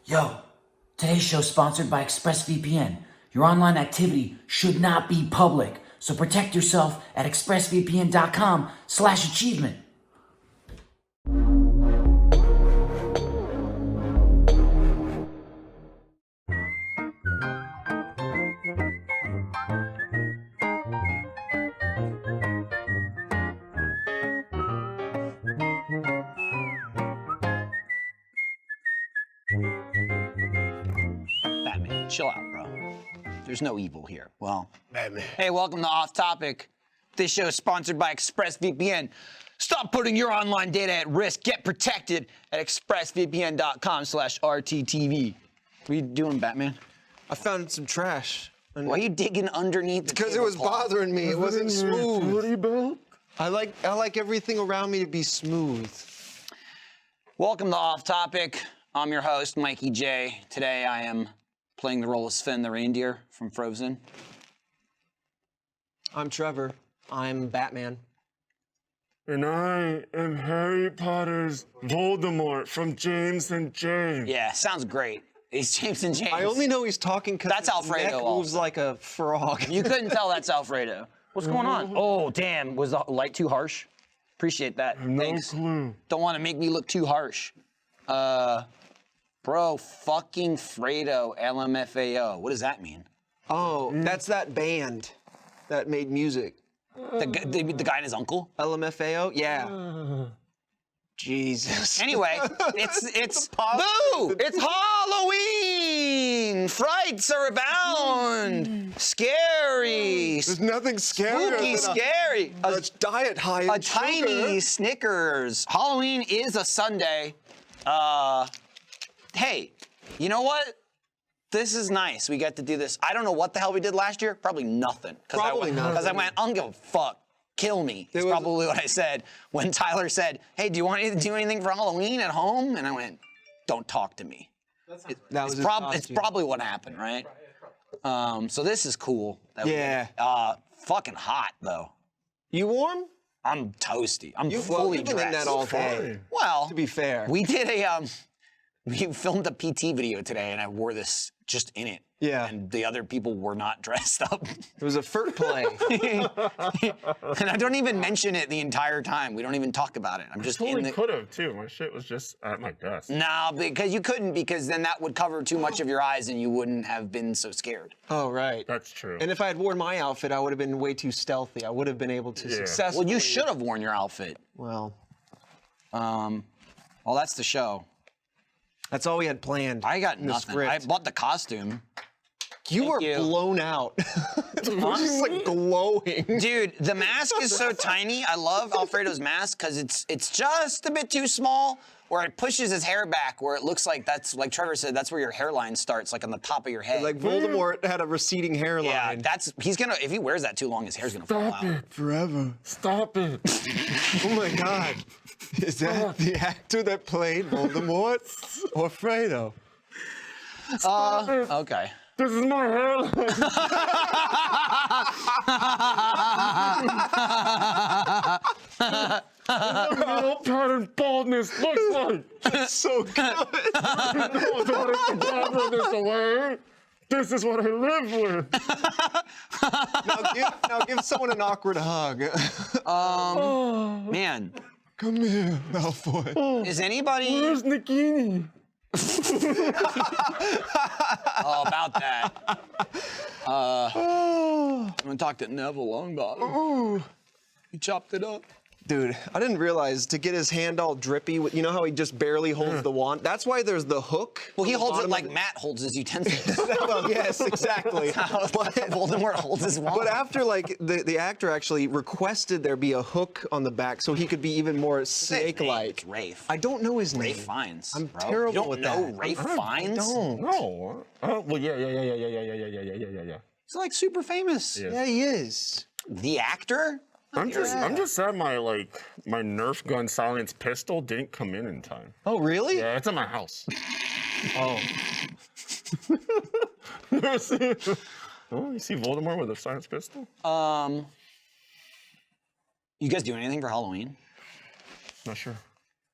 Yo, today's show is sponsored by ExpressVPN. Your online activity should not be public, so protect yourself at expressvpn.com/achievement. Batman, chill out, bro. There's no evil here. Well, Batman. hey, welcome to Off Topic. This show is sponsored by ExpressVPN. Stop putting your online data at risk. Get protected at expressvpn.com/rttv. What are you doing, Batman? I found some trash. Why are you digging underneath the Because it was tablecloth? bothering me. It wasn't smooth. Belt? I like everything around me to be smooth. Welcome to Off Topic. I'm your host, Mikey J. Today I am playing the role of Sven the reindeer from Frozen. I'm Trevor. I'm Batman. And I am Harry Potter's Voldemort from James and James. Yeah, sounds great. He's James and James. I only know he's talking because That's his Alfredo neck moves also. like a frog. You couldn't tell that's Alfredo. What's going on? Oh, damn. Was the light too harsh? Appreciate that. No Thanks. clue. Don't want to make me look too harsh. Bro, fucking Fredo, LMFAO. What does that mean? Oh, that's that band that made music. The guy and his uncle? LMFAO? Yeah. Jesus. Anyway, it's boo! It's Halloween! Frights are abound! Scary! There's nothing scarier Spooky, than scary! a diet high in A tiny Snickers. Halloween is a Sunday. Hey, you know what? This is nice. We get to do this. I don't know what the hell we did last year. Probably nothing. Probably nothing. Because I went, I don't give a fuck. Kill me. That's probably what I said when Tyler said, hey, do you want to do anything for Halloween at home? And I went, don't talk to me. That was his It's costume. probably what happened, right? So this is cool. Yeah. Fucking hot, though. You warm? I'm toasty. I'm You've fully been in dressed. that all day. Well, To be fair. we did we filmed a PT video today, and I wore this just in it. Yeah. And the other people were not dressed up. It was a furt play. And I don't even mention it the entire time. We don't even talk about it. I'm just in Totally the. could have too. My shit was just at my desk. No, because you couldn't, because then that would cover too much of your eyes, and you wouldn't have been so scared. Oh, right. That's true. And if I had worn my outfit, I would have been way too stealthy. I would have been able to successfully. Well, you should have worn your outfit. Well, Well, that's the show. that's all we had planned. I got in the nothing. script. I bought the costume. You were you. blown out. It was just like glowing. Dude, the mask is so tiny. I love Alfredo's mask because it's just a bit too small, where it pushes his hair back, where it looks like that's, like Trevor said, that's where your hairline starts, like on the top of your head. Like Voldemort had a receding hairline. yeah, if he wears that too long, his hair's gonna fall Stop out. it. Forever. Stop it. Oh my God. Is that the actor that played Voldemort or Fredo? Okay. This is my hairline. What pattern baldness looks like. That's so good. No, don't have to bother this away. This is what I live with. Now give someone an awkward hug. Man, Come here, Malfoy. is anybody Where's Nagini? about that? I'm gonna talk to Neville Longbottom. He chopped it up. Dude, I didn't realize to get his hand all drippy, you know how he just barely holds the wand? That's why there's the hook. Well, he on the holds it bottom like of Matt holds his utensils. Well, yes, exactly. Voldemort holds his wand. But after, like, the actor actually requested there be a hook on the back so he could be even more snake-like. It's Rafe. I don't know his name. Rafe Fiennes. I'm bro. terrible You don't with know that. Rafe I Fiennes? don't. No. Oh, well, yeah. He's like super famous. Yeah. Yeah, he is. The actor? I'm just sad my Nerf gun silenced pistol didn't come in time. Oh, really? Yeah, it's in my house. Oh. You see Voldemort with a silenced pistol? You guys do anything for Halloween? Not sure.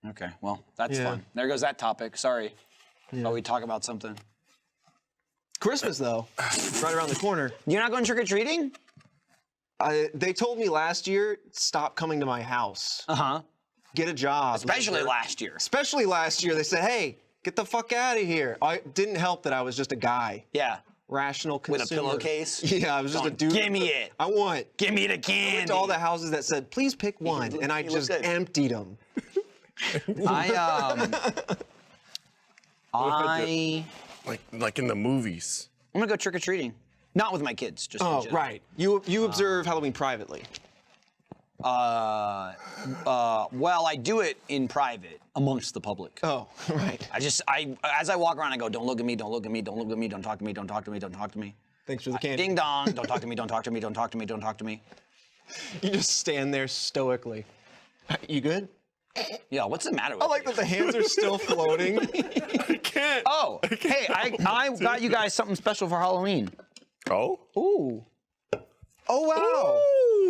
Okay, well, that's Yeah. fun. There goes that topic. Sorry. Oh, we talk about something. Christmas, though, right around the corner. You're not going trick-or-treating? They told me last year, stop coming to my house. Uh-huh. Get a job. Especially last year. Especially last year, they said, hey, get the fuck out of here. It didn't help that I was just a guy. Yeah. Rational consumer. With a pillowcase? Yeah, I was just a dude. Give me it. I want. Give me the I candy. went to all the houses that said, please pick one, and I just emptied them. Like in the movies. I'm gonna go trick-or-treating. Not with my kids, just in Oh, general. right. You observe Halloween privately. Well, I do it in private amongst the public. Oh, right. As I walk around, I go, don't look at me, don't look at me, don't look at me, don't talk to me, don't talk to me, don't talk to me. Thanks for the candy. Ding dong, don't talk to me, don't talk to me, don't talk to me, don't talk to me. You just stand there stoically. You good? Yeah, what's the matter with I like you? that the hands are still floating. I can't. Oh, hey, I got you guys something special for Halloween. Oh? Ooh. Oh, wow.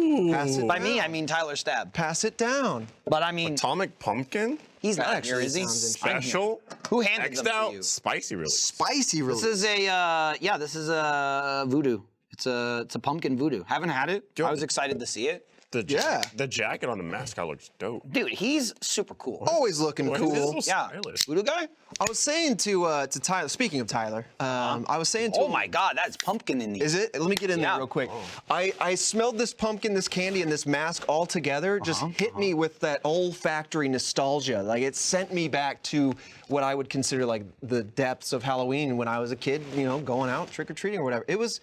Ooh. Pass it By down. me, I mean Tyler Stab. Pass it down. But I mean, Atomic pumpkin? he's That not actually here, is he? sounds I'm here. Special? Who handed X'd them to out? you? Spicy release. Spicy release. This is a voodoo. It's a pumpkin voodoo. Haven't had it. Yo. I was excited to see it. The jacket on the mascot looks dope. Dude, he's super cool. always looking Why is this cool. so Yeah. stylish? Voodoo guy? I was saying to Tyler, speaking of Tyler, I was saying to Oh him, my God, that's pumpkin in these. Is it? Let me get in Yeah. there real quick. I smelled this pumpkin, this candy, and this mask all together. Just hit me with that olfactory nostalgia. Like it sent me back to what I would consider like the depths of Halloween when I was a kid. You know, going out trick or treating or whatever. It was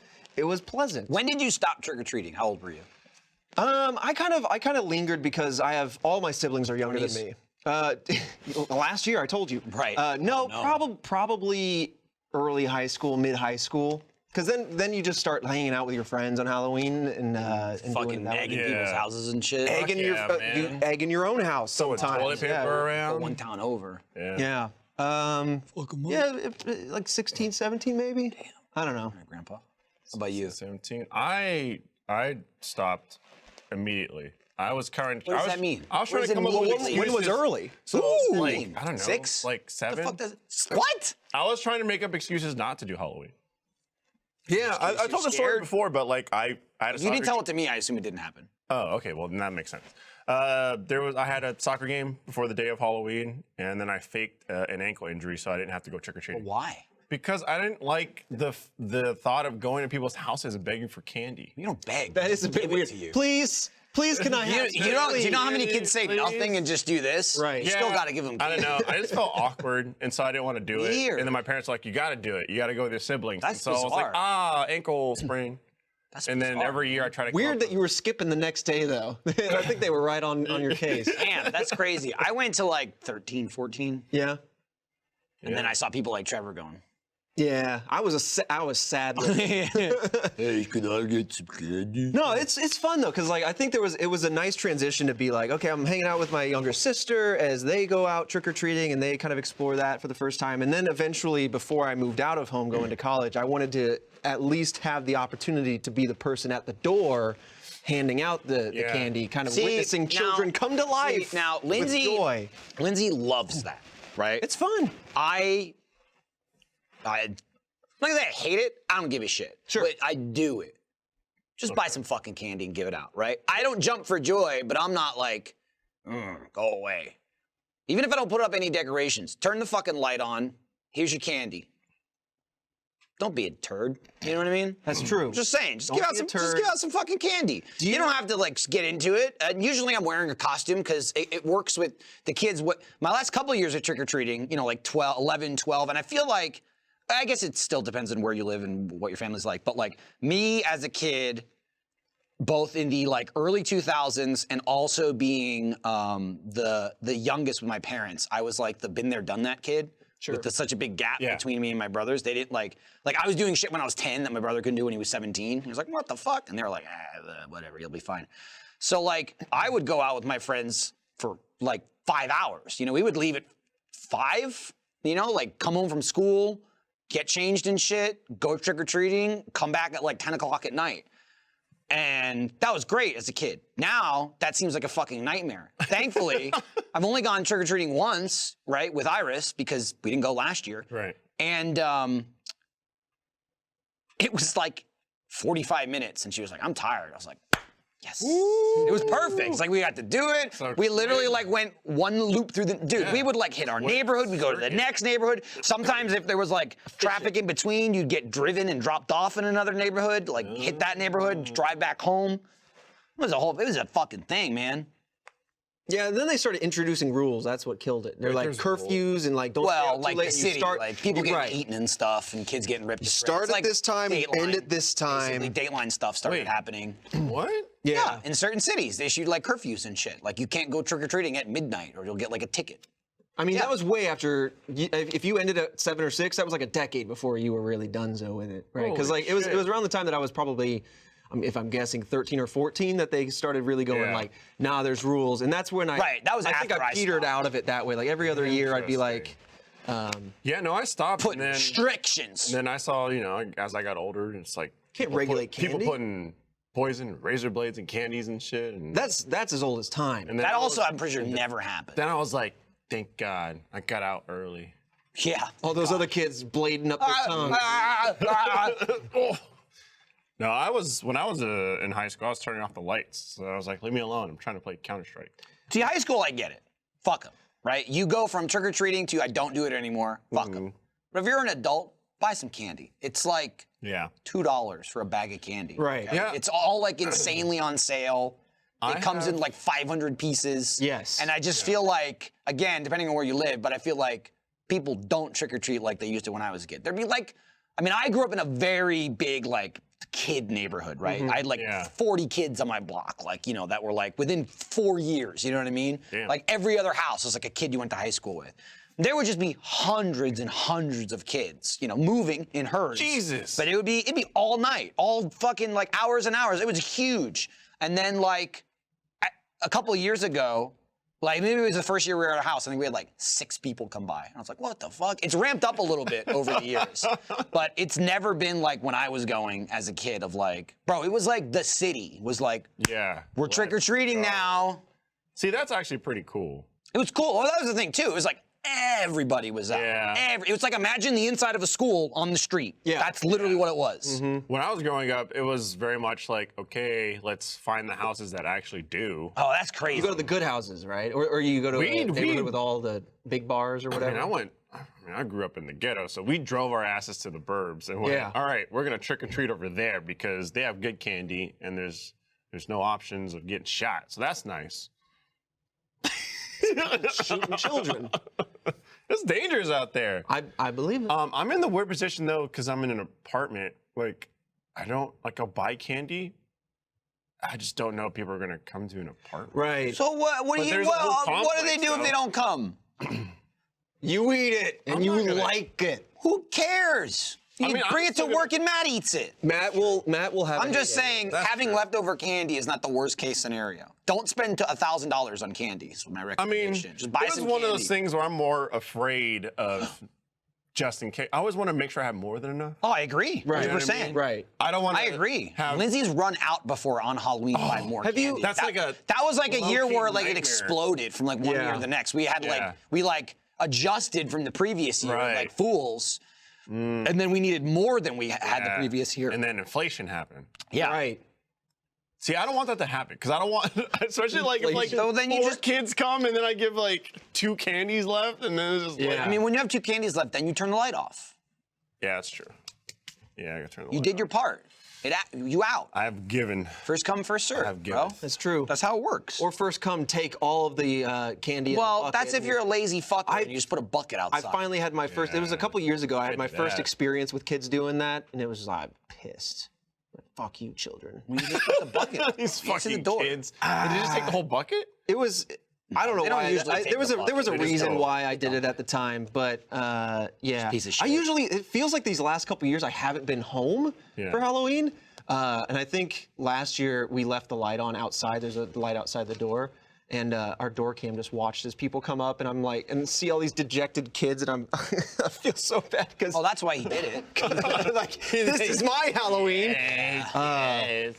pleasant. When did you stop trick or treating? How old were you? I kind of lingered because I have all my siblings are younger than me. Last year I told you. Right. No, Oh, no. probably early high school, mid high school. Because then you just start hanging out with your friends on Halloween and doing Fucking that. egging Yeah. people's houses and shit. Egg in yeah, man. egg in your own house With sometimes. toilet paper yeah. around. One town over. Yeah. Like 16, 17 maybe. Damn. I don't know. Grandpa. How about you? 17. I stopped immediately. I was current. What does that mean? I was What trying does to it come up mean? with When When was excuses. early? So, Ooh. like, I don't know. 6? Like 7. The fuck does what? I was trying to make up excuses not to do Halloween. Yeah, I you told the story scared? before, but like I had a If you didn't soccer- tell it to me, I assume it didn't happen. Oh, okay. Well, then that makes sense. I had a soccer game before the day of Halloween, and then I faked an ankle injury, so I didn't have to go trick or treating. Why? Because I didn't like the thought of going to people's houses and begging for candy. You don't beg. That is a bit Give it weird. to you. Please, can I have? You don't. Do you know how many kids say Please? nothing and just do this? Right. You still got to give them. I don't know. I just felt awkward, and so I didn't want to do it. Weird. And then my parents were like, "You got to do it. You got to go with your siblings." That's and so I was like, bizarre. ankle sprain. That's And then bizarre. every year I try to. Weird that you were skipping the next day though. I think they were right on your case. Damn, that's crazy. I went to like 13, 14, Yeah. and then I saw people like Trevor going. Yeah, I was sad. Hey, could I get some candy? No, it's fun though, cause like I think it was a nice transition to be like, okay, I'm hanging out with my younger sister as they go out trick or treating and they kind of explore that for the first time, and then eventually, before I moved out of home going to college, I wanted to at least have the opportunity to be the person at the door, handing out the candy, kind of witnessing children come to life. Now, with joy. Lindsay loves that, right? It's fun. I like I say, I hate it. I don't give a shit. Sure. But I do it. Just buy some fucking candy and give it out, right? I don't jump for joy, but I'm not like, go away. Even if I don't put up any decorations, turn the fucking light on. Here's your candy. Don't be a turd. You know what I mean? That's true. Just saying. Just Don't give out be a some. Just turd. give out some fucking candy. You don't have to like get into it. Usually, I'm wearing a costume because it works with the kids. My last couple of years of trick or treating, like 11, 12, and I feel like, I guess it still depends on where you live and what your family's like. But like me as a kid, both in the like early 2000s and also being the youngest with my parents, I was like the been there, done that kid. Sure. With such a big gap between me and my brothers. They didn't like I was doing shit when I was 10 that my brother couldn't do when he was 17. He was like, what the fuck? And they were like, whatever, you'll be fine. So like I would go out with my friends for like 5 hours. We would leave at 5, like come home from school, get changed and shit, go trick-or-treating, come back at like 10 o'clock at night. And that was great as a kid. Now, that seems like a fucking nightmare. Thankfully, I've only gone trick-or-treating once, right, with Iris, because we didn't go last year. Right. And it was like 45 minutes, and she was like, I'm tired. I was like, yes. It was perfect. It's like we got to do it. So we literally great. like went one loop through the, dude, we would like hit our neighborhood. We'd go to the next neighborhood. Sometimes if there was like traffic in between, you'd get driven and dropped off in another neighborhood, like hit that neighborhood, drive back home. It was a fucking thing, man. Yeah, and then they started introducing rules. That's what killed it. They're like there's curfews and like don't stay Well, out too like late. the and you city, start, like people getting right. eaten and stuff, and kids getting ripped. Start It's at like this time and Dateline, end at this time. Basically, Dateline stuff started Wait. happening. What? Yeah, in certain cities, they issued like curfews and shit. Like you can't go trick or treating at midnight, or you'll get like a ticket. I mean, that was way after. If you ended at 7 or 6, that was like a decade before you were really donezo with it, right? Because Holy like it was shit. around the time that I was probably, if I'm guessing, 13 or 14 that they started really going Yeah. like, nah, there's rules, and that's when I. Right, that was I think after I I petered stopped. out of it that way. Like every other year, I'd be like, Yeah, no, I stopped. Put and then, restrictions. then I saw, as I got older, it's like Can't people regulate people candy. putting poison, razor blades, and candies and shit. And that's as old as time. and then That I also, was- I'm pretty sure, never happened. Then I was like, thank God, I got out early. Yeah. All those other kids blading up their tongue. No, when I was in high school, I was turning off the lights. So I was like, leave me alone. I'm trying to play Counter-Strike. See, high school, I get it. Fuck them, right? You go from trick or treating to I don't do it anymore. Fuck them. But if you're an adult, buy some candy. It's like Yeah. $2 for a bag of candy. Right. Yeah. It's all like insanely on sale. It comes in like 500 pieces. Yes. And I just feel like, again, depending on where you live, but I feel like people don't trick or treat like they used to when I was a kid. There'd be like, I mean, I grew up in a very big like kid neighborhood, right? I had like 40 kids on my block, like, that were like within 4 years, you know what I mean? Damn. Like every other house was like a kid you went to high school with. There would just be hundreds and hundreds of kids, moving in herds. Jesus. But it'd be all night, all fucking like hours and hours. It was huge. And then like a couple of years ago, like maybe it was the first year we were at our house, I think we had like 6 people come by. And I was like, what the fuck? It's ramped up a little bit over the years. But it's never been like when I was going as a kid of like, bro, it was like the city was like, Yeah. we're trick-or-treating now. See, that's actually pretty cool. It was cool. Well, that was the thing too. It was like everybody was out. Yeah. It was like imagine the inside of a school on the street. Yeah. That's literally what it was. When I was growing up, it was very much like, okay, let's find the houses that actually do. Oh, that's crazy. You go to the good houses, right? Or you go to a We- neighborhood with all the big bars or whatever. I grew up in the ghetto, so we drove our asses to the burbs and went, Yeah. all right, we're gonna trick or treat over there because they have good candy and there's no options of getting shot. So that's nice. Shooting children. It's dangerous out there. I believe it. I'm in the weird position though, because I'm in an apartment. Like, I'll buy candy. I just don't know if people are gonna come to an apartment. Right. So what do But you? there's a whole What do they complex, do if though. they don't come? You eat it and you not gonna- like it. Who cares? You mean, I'm bring it to still gonna- work and Matt eats it. Matt will have. I'm just saying, That's having true. leftover candy is not the worst case scenario. Don't spend $1,000 on candy. Is my I mean, recommendation. Just buy it was some one candy. of those things where I'm more afraid of just in case. I always want to make sure I have more than enough. Oh, I agree. Right. 100%. Right. I don't want to. I agree. Have, Lindsay's run out before on Halloween by more have you- candy. That's like a That was like a year low-key where like it nightmare. exploded from like one year Yeah. to the next. We had Yeah. we adjusted from the previous year Right. like fools. And then we needed more than we had the Yeah. previous year. And then inflation happened. yeah. Right. See, I don't want that to happen because I don't want, especially like if like So then you 4 just- kids come and then I give like 2 candies left and then it's just like, Yeah. I mean, when you have 2 candies left, then you turn the light off. yeah, that's true. Yeah, I gotta turn the You light did off. your part. You out. I have given. First come, first serve, I've bro. given. That's true. That's how it works. Or first come, take all of the candy. in the Well, bucket that's if and- you're a lazy fucker and you just put a bucket I outside. finally had my first. It was a couple years ago. I had my did first that. experience with kids doing that, and it was I'm pissed. Fuck you, children. You just put the bucket. These Answer the fucking door. kids. Did you just take the whole bucket? It was. I don't know They don't why. usually take There was the a bucket. reason just go. why I did it at the time, but yeah. piece of I shit. usually. It feels like these last couple years I haven't been home Yeah. for Halloween, and I think last year we left the light on outside. There's a light outside the door, And our door cam just watched as people come up, and I'm like, and see all these dejected kids, and I feel so bad because Oh, that's why he did it. like this is my Halloween.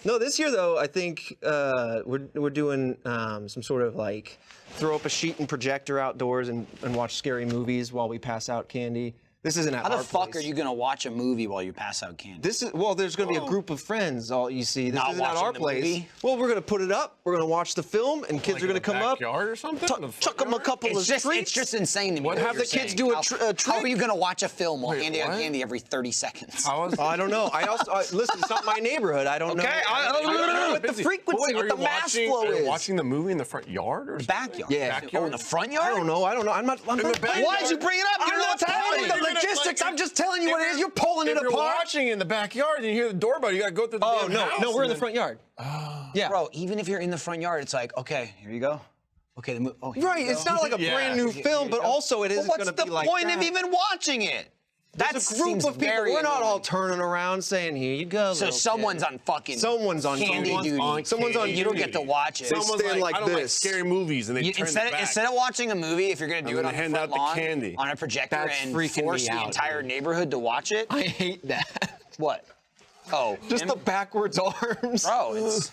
No, this year though, I think we're doing some sort of like throw up a sheet and projector outdoors and watch scary movies while we pass out candy. This isn't at How our the fuck place. are you gonna watch a movie while you pass out candy? This is there's going to be a group of friends. All you see. This Not isn't at watching our the place. movie? Well, we're going to put it up. We're going to watch the film, and kids Like are going in to the come up, backyard or something? In the front chuck them a yard? couple of It's treats. just insane to me. What what have you're the kids saying. do a How- trick? How are you gonna watch a film while Wait, handing out what? candy every 30 seconds? How is I don't know. I also listen. It's not my neighborhood. I don't know. Okay, I don't know what the Busy. frequency, Wait, what are the you mass watching, flow are you is. watching the movie in the front yard or something? Backyard. Yeah. Oh, in the front yard? I don't know. I'm not. In the backyard? Why did you bring it up? You don't know what's happening. The logistics. I'm just telling you what it is. You're pulling it If you're apart. watching in the backyard and you hear the doorbell, you gotta go through the Oh damn no, house no, we're in and the then- front yard. Yeah. Bro, even if you're in the front yard, it's like, okay, here you go. Okay, the oh, here Right. you go. It's not like a Yeah. brand new film, but also it Well, isn't what's going to the be like point that. of even watching it? That There's a group seems of people. very We're not all annoying. turning around saying, "Here you go." So little someone's kid." on fucking Someone's on candy someone's duty. on Someone's on You don't get to watch it. Someone's stand like I don't like this. scary movies, and they turn Instead, it back. instead of watching a movie, if you're gonna do I'm it on gonna the hand front out the lawn, candy. on a projector That's and freaking force me the out, entire neighborhood to watch it, I hate that. what? Oh, Just him? the backwards arms. Bro, it's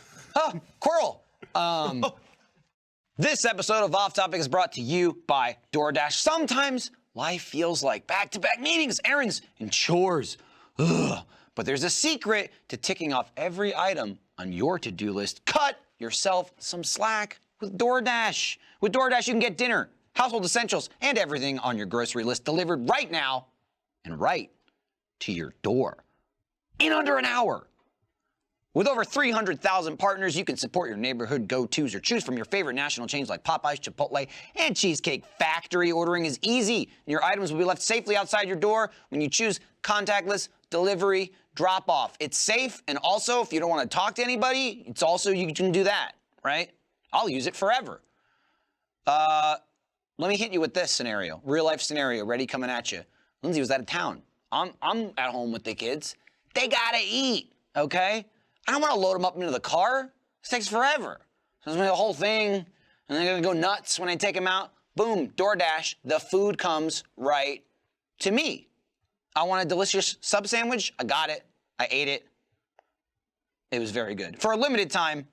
Quirrell. This episode of Off Topic is brought to you by DoorDash. Sometimes life feels like back-to-back meetings, errands, and chores. Ugh. But there's a secret to ticking off every item on your to-do list. Cut yourself some slack with DoorDash. With DoorDash, you can get dinner, household essentials, and everything on your grocery list delivered right now and right to your door in under an hour. With over 300,000 partners, you can support your neighborhood go-tos or choose from your favorite national chains like Popeyes, Chipotle, and Cheesecake Factory. Ordering is easy, and your items will be left safely outside your door when you choose contactless delivery drop-off. It's safe, and also, if you don't want to talk to anybody, it's also, you can do that, right? I'll use it forever. Let me hit you with this scenario, real-life scenario, ready coming at you. Lindsay was out of town. I'm at home with the kids. They gotta eat, okay? I don't want to load them up into the car. This takes forever. So it's the whole thing, and they're gonna go nuts when I take them out. Boom, DoorDash, the food comes right to me. I want a delicious sub sandwich. I got it. I ate it. It was very good. For a limited time,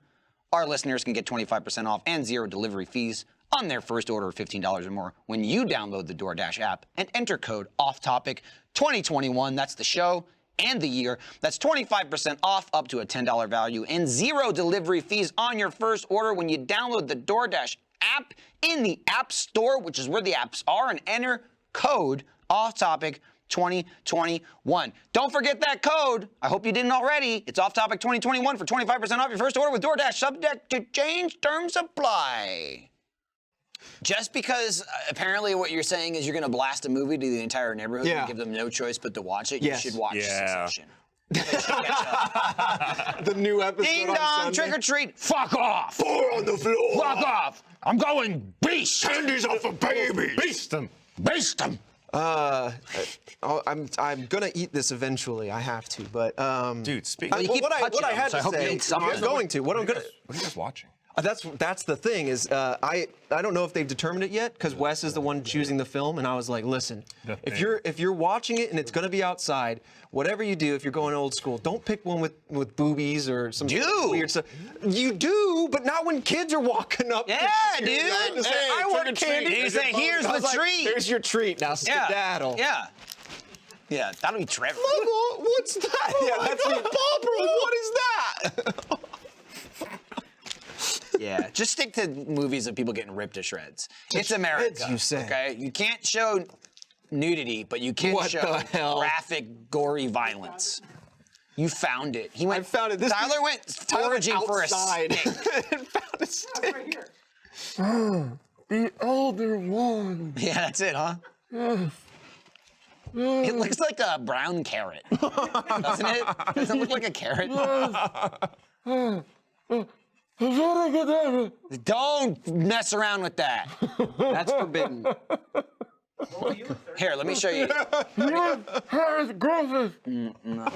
our listeners can get 25% off and 0 delivery fees on their first order of $15 or more when you download the DoorDash app and enter code OFFTOPIC2021. That's the show and the year. That's 25% off up to a $10 value and 0 delivery fees on your first order when you download the DoorDash app in the App Store, which is where the apps are, and enter code OFFTOPIC2021. Don't forget that code. I hope you didn't already. It's OFFTOPIC2021 for 25% off your first order with DoorDash. Subject to change. Terms apply. Just because apparently what you're saying is you're going to blast a movie to the entire neighborhood and give them no choice but to watch it, Yes. you should watch Yeah. Succession. They should catch up. The new episode Ding on dong, Sunday. trick or treat. Fuck off. Pour on the floor. Fuck off. I'm going beast. Candy's off for babies. Beast them. Beast them. I'm gonna eat this eventually. I have to, but Dude, speak. you keep what I touching had them, so I to hope you say, eat something. I'm going to. What I'm gonna. What are you guys watching? That's the thing is I don't know if they've determined it yet because Wes is the one choosing the film, and I was like, listen, if you're watching it and it's gonna be outside, whatever you do, if you're going old school, don't pick one with boobies or some weird stuff. You do, but not when kids are walking up. Yeah, dude. I want candy. You say, here's I was the like, treat. Here's your treat. Now Yeah. skedaddle. Yeah. Yeah, that'll be Trevor. What's that? Yeah, that's Barbara. What is that? Yeah, just stick to movies of people getting ripped to shreds. It's America. shreds, you say. Okay, you can't show nudity, but you can What show the hell? graphic, gory violence. You found it. He went. I found it. This Tyler is- went foraging for a outside stick. and found a stick. The older one. Yeah, that's it, huh? It looks like a brown carrot, doesn't it? Doesn't it look like a carrot? Don't mess around with that. That's forbidden. Here, let me show you. Harris Griffith. No.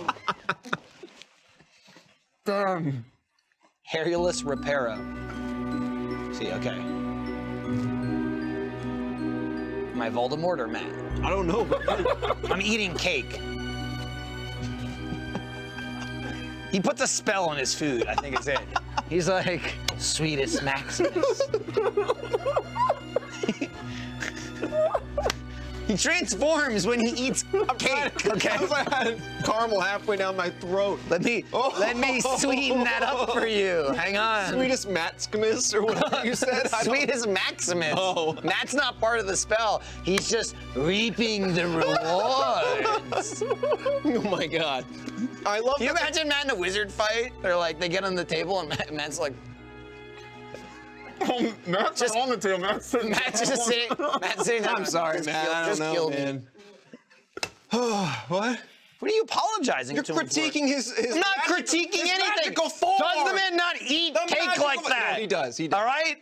Damn. Hairless Reparo. See, okay. Am I Voldemort or Matt? I don't know. I'm eating cake. He puts a spell on his food, I think it's it. He's like, sweetest Maximus. He transforms when he eats cake, okay? I was like, I had caramel halfway down my throat. Let me sweeten that up for you. Hang on. Sweetest Maximus or whatever you said. Sweetest Maximus. Oh. Matt's not part of the spell. He's just reaping the rewards. Oh my God. I love Can you imagine Matt in a wizard fight? They're like, they get on the table and Matt's like, Matt's Just- on the table. Matt's sitting Matt's just sitting. Matt's sitting down. I'm sorry, man. I don't know, man. What? What are you apologizing You're to him for? critiquing his I'm not magic- critiquing his anything. magical form. Does the man not eat The cake magical- like that? No, he does. He does. All right.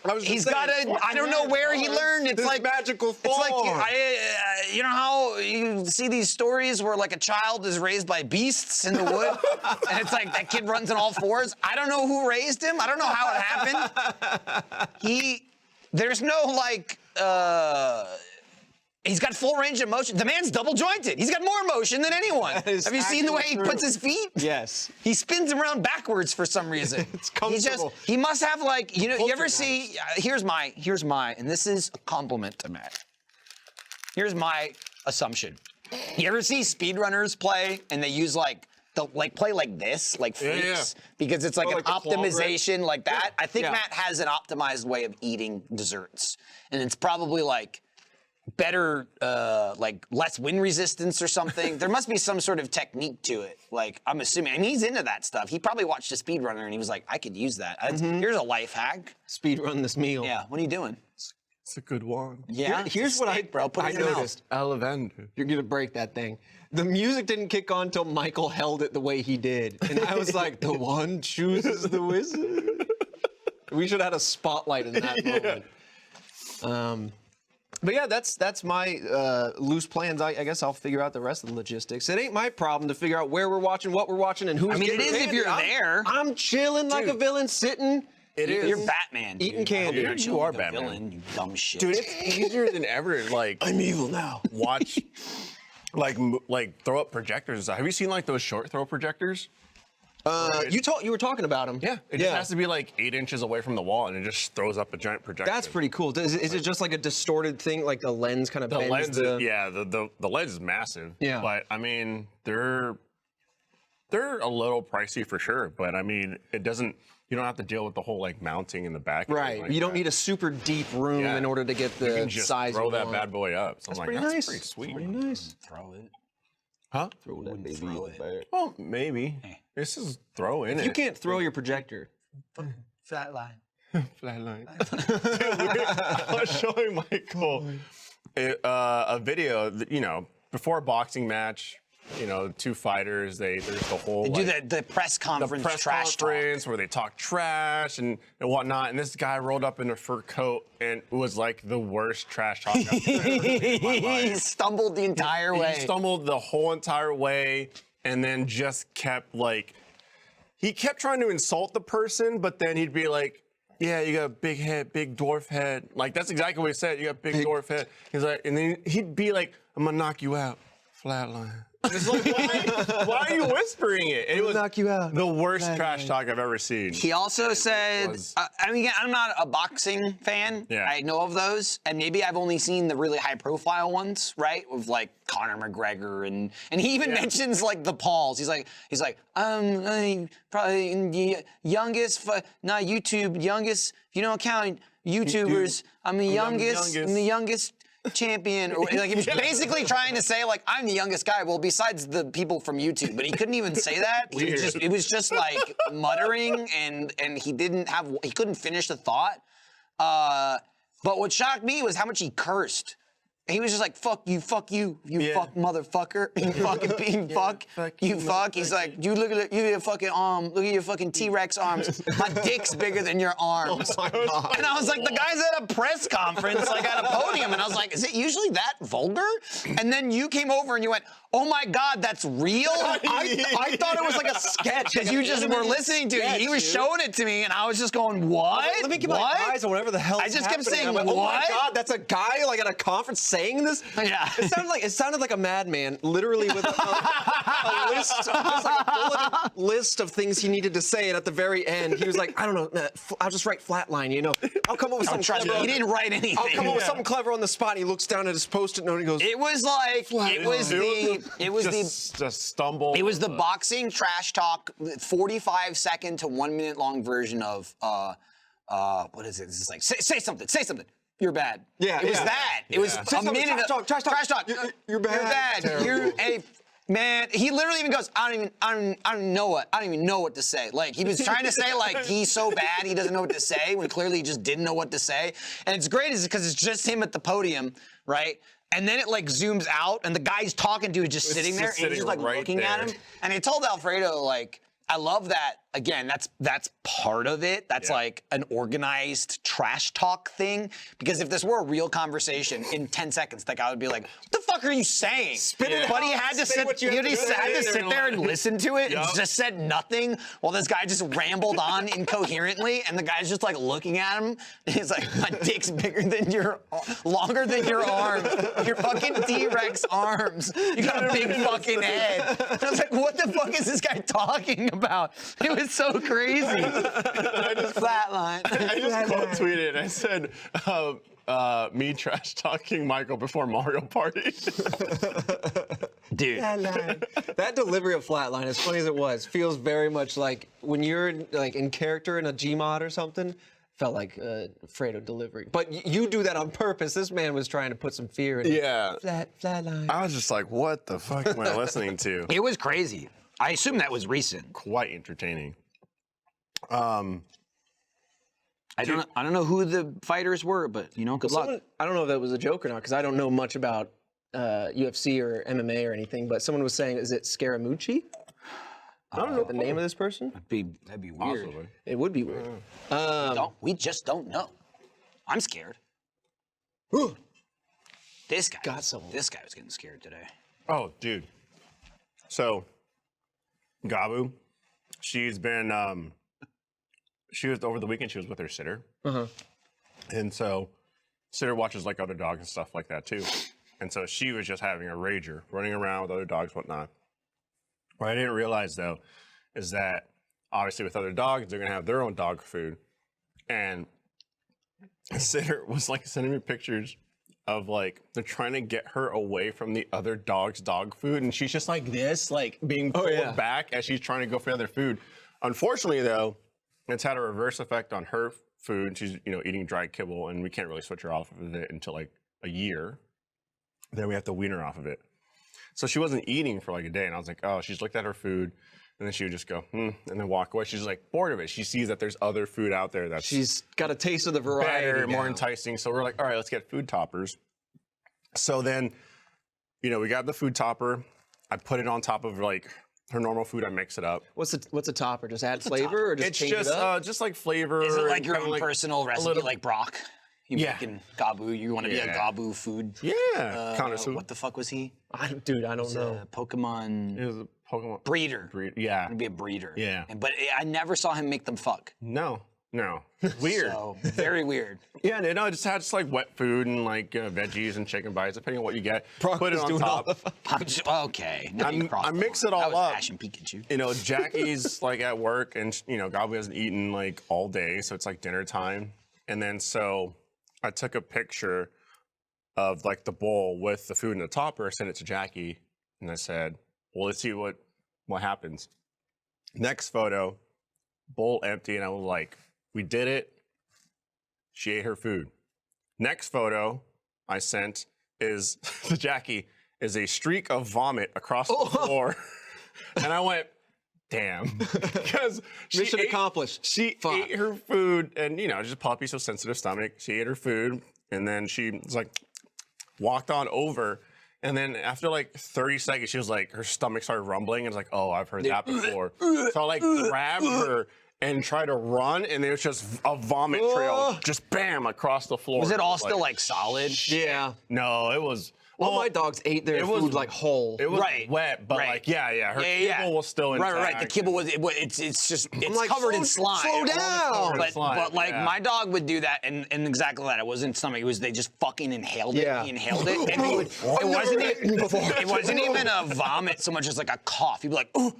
I was just He's saying, got a. I don't know where he learned. It's his like magical It's like form. you know how you see these stories where like a child is raised by beasts in the wood, and it's like that kid runs on all fours. I don't know who raised him. I don't know how it happened. There's no like. He's got full range of motion. The man's double jointed. He's got more motion than anyone. That is Have you seen the way he actually puts his feet? Yes. He spins around backwards for some reason. It's comfortable. He must have like, you ever Poltergeist. see, here's my, and this is a compliment to Matt. Here's my assumption. You ever see speedrunners play and they use play like this, like freaks? Yeah. Because it's like Oh, an like the claw grip? optimization like that. I think Yeah. Matt has an optimized way of eating desserts. And it's probably like, better, like less wind resistance or something. There must be some sort of technique to it. Like, I'm assuming, and he's into that stuff. He probably watched a speedrunner and he was like, I could use that. Here's a life hack. Speed run this meal. Yeah, what are you doing? It's a good one. Yeah. Here's what Steak, bro. Put it I in your mouth. noticed. Lavender. You're gonna break that thing. The music didn't kick on until Michael held it the way he did, and I was like, "The one chooses the wizard." We should have had a spotlight in that moment. But yeah, that's my loose plans. I guess I'll figure out the rest of the logistics. It ain't my problem to figure out where we're watching, what we're watching, and who's. I mean, it getting is if candy. you're there. I'm chilling like a villain, sitting. It is. You're Batman. Eating dude. candy. You're You are the Batman. villain, you dumb shit. Dude, it's easier than ever. Like I'm evil now. watch, like throw up projectors and stuff. Have you seen like those short throw projectors? You were talking about him. Yeah. It just has to be like 8 inches away from the wall, and it just throws up a giant projector. That's pretty cool. Is it just like a distorted thing, like the lens kind of The bends lens, the... the lens is massive. Yeah. But I mean, they're a little pricey for sure. But I mean, it doesn't. You don't have to deal with the whole like mounting in the back. Right. Like You don't that. need a super deep room Yeah. in order to get You the can just size throw you that want. bad boy up. So That's I'm pretty like, nice. that's pretty sweet. Pretty nice. Throw it. Huh? Throw that baby in the bag. Well, maybe. This is throw in it. You can't throw your projector. Flatline. Flatline. I was showing Michael a video, before a boxing match, two fighters, there's the whole They do like, the press conference press trash conference where they talk trash and whatnot. And this guy rolled up in a fur coat and it was like the worst trash talk I've ever seen in my talk. He life. stumbled the entire way. He stumbled the whole entire way and then just kept he kept trying to insult the person, but then he'd be like, yeah, you got a big head, big dwarf head. Like, that's exactly what he said. You got a big dwarf head. He's like, and then he'd be like, I'm gonna knock you out. Flatline. It's like, why are you whispering it? And it was knock you out. the worst trash talk I've ever seen. He also said, was- I mean, I'm not a boxing fan. Yeah. I know of those, and maybe I've only seen the really high-profile ones, right? With like Conor McGregor, and he even mentions like the Pauls. He's like, I'm probably the youngest, not YouTube, youngest. If you don't count YouTubers, I'm the youngest. I'm the youngest champion, or like he was basically trying to say like I'm the youngest guy. Well, besides the people from YouTube, but he couldn't even say that. It was just like muttering, and he couldn't finish the thought. But what shocked me was how much he cursed he was just like, fuck you, you fuck motherfucker, you fucking being fuck, you fuck. He's like, you look at your fucking arm, look at your fucking T-Rex arms. My dick's bigger than your arms. Oh my God. And I was like, the guy's at a press conference, like at a podium, and I was like, is it usually that vulgar? And then you came over and you went, oh my God, that's real? I thought it was like a sketch. Because you just were listening to it. He was showing it to me, and I was just going, what? Let me keep my eyes on whatever the hell. I just kept saying, like, what? oh my God, that's a guy like at a conference saying this. Yeah. It sounded like a madman, literally with a list, just like a bulleted list of things he needed to say, and at the very end, he was like, I don't know, I'll just write flatline, you know. I'll come up with something clever. He didn't write anything. I'll come up with something clever on the spot. And he looks down at his post-it note and he goes, It was like, just stumble. It was the boxing trash talk, 45 second to 1 minute long version of, what is it? This is like, say something. You're bad. Yeah, It was yeah. that. It was a minute of Trash talk. You're bad. You're a man. He literally even goes, I don't even know what to say. Like, he was trying to say like he's so bad he doesn't know what to say when clearly he just didn't know what to say. And it's great is because it's just him at the podium, right? And then it like zooms out and the guy he's talking to is just sitting there and he's just like looking at him. And I told Alfredo, like, I love that. Again, that's part of it. That's like an organized trash talk thing. Because if this were a real conversation, in 10 seconds, that guy would be like, what the fuck are you saying? Spit it But he out. had to Say sit, what you have to say. sit there and listen to it and just said nothing while this guy just rambled on incoherently. And the guy's just like looking at him. And he's like, my dick's longer than your arms. Your fucking T-Rex arms. You got a big fucking head. And I was like, what the fuck is this guy talking about? It was so crazy. Flatline. I just quote tweeted. I said, me trash talking Michael before Mario Party. Dude. That delivery of Flatline, as funny as it was, feels very much like when you're like in character in a Gmod or something. Felt like Fredo delivery. But you do that on purpose. This man was trying to put some fear in Flatline. I was just like, what the fuck am I listening to? It was crazy. I assume that was recent. Quite entertaining. I don't know who the fighters were, but you know, good luck. I don't know if that was a joke or not, because I don't know much about UFC or MMA or anything, but someone was saying, is it Scaramucci? I don't know the name of this person. That'd be weird. Possibly. It would be weird. We just don't know. I'm scared. This guy was getting scared today. Oh, dude. So, Gabu, she's been, she was, over the weekend, she was with her sitter. And so, sitter watches like other dogs and stuff like that too. And so she was just having a rager, running around with other dogs, whatnot. What I didn't realize though, is that obviously with other dogs, they're gonna have their own dog food. And the sitter was like sending me pictures of like, they're trying to get her away from the other dog's dog food. And she's just like this, like being pulled back as she's trying to go for other food. Unfortunately though, it's had a reverse effect on her food. She's, you know, eating dry kibble and we can't really switch her off of it until like a year. Then we have to wean her off of it. So she wasn't eating for like a day. And I was like, oh, she's looked at her food. And then she would just go, and then walk away. She's like bored of it. She sees that there's other food out there that's She's got a taste of the variety. better, more now. enticing. So we're like, all right, let's get food toppers. So then, you know, we got the food topper. I put it on top of like her normal food. I mix it up. What's a topper? Just add flavor or just It's change just it up? just like flavor. Is it like your kinda own personal recipe, like Brock? You Yeah. making Gabu? You want to be a Gabu food? Yeah, connoisseur. What the fuck was he? Dude, I don't know. Pokemon It was a Pokemon breeder. Yeah. To be a breeder. Yeah. But I never saw him make them fuck. No. Weird. So very weird. Yeah, no, I just had like wet food and like veggies and chicken bites, depending on what you get. Brock Put it was on doing all top. the Okay. Now you crossed I the mix line. it all That was up. Ash and Pikachu. You know, Jackie's like at work and, you know, Gabu hasn't eaten like all day. So it's like dinner time. And then so I took a picture of like the bowl with the food in the topper, sent it to Jackie. And I said, well, let's see what happens. Next photo, bowl empty. And I was like, we did it. She ate her food. Next photo I sent is to Jackie is a streak of vomit across the floor. And I went, damn. Because Mission accomplished. She ate her food and, you know, just a puppy, so sensitive stomach. She ate her food and then she was like, walked on over. And then after like 30 seconds, she was like, her stomach started rumbling. And it's like, oh, I've heard that before. So I like grabbed her and tried to run, and there was just a vomit trail, just bam, across the floor. Was it all still like solid? Yeah. No, it was. Well, my dogs ate their food like whole. It was Right, wet, but right. like, her kibble was still intact. Right. The kibble was, it's like, covered in slow slime. down. Covered in But, slime, but like yeah. my dog would do that, and exactly that. It wasn't stomach. It was they just fucking inhaled it. Yeah. He inhaled it, and he would. It wasn't even a vomit so much as like a cough. He'd be like, ooh,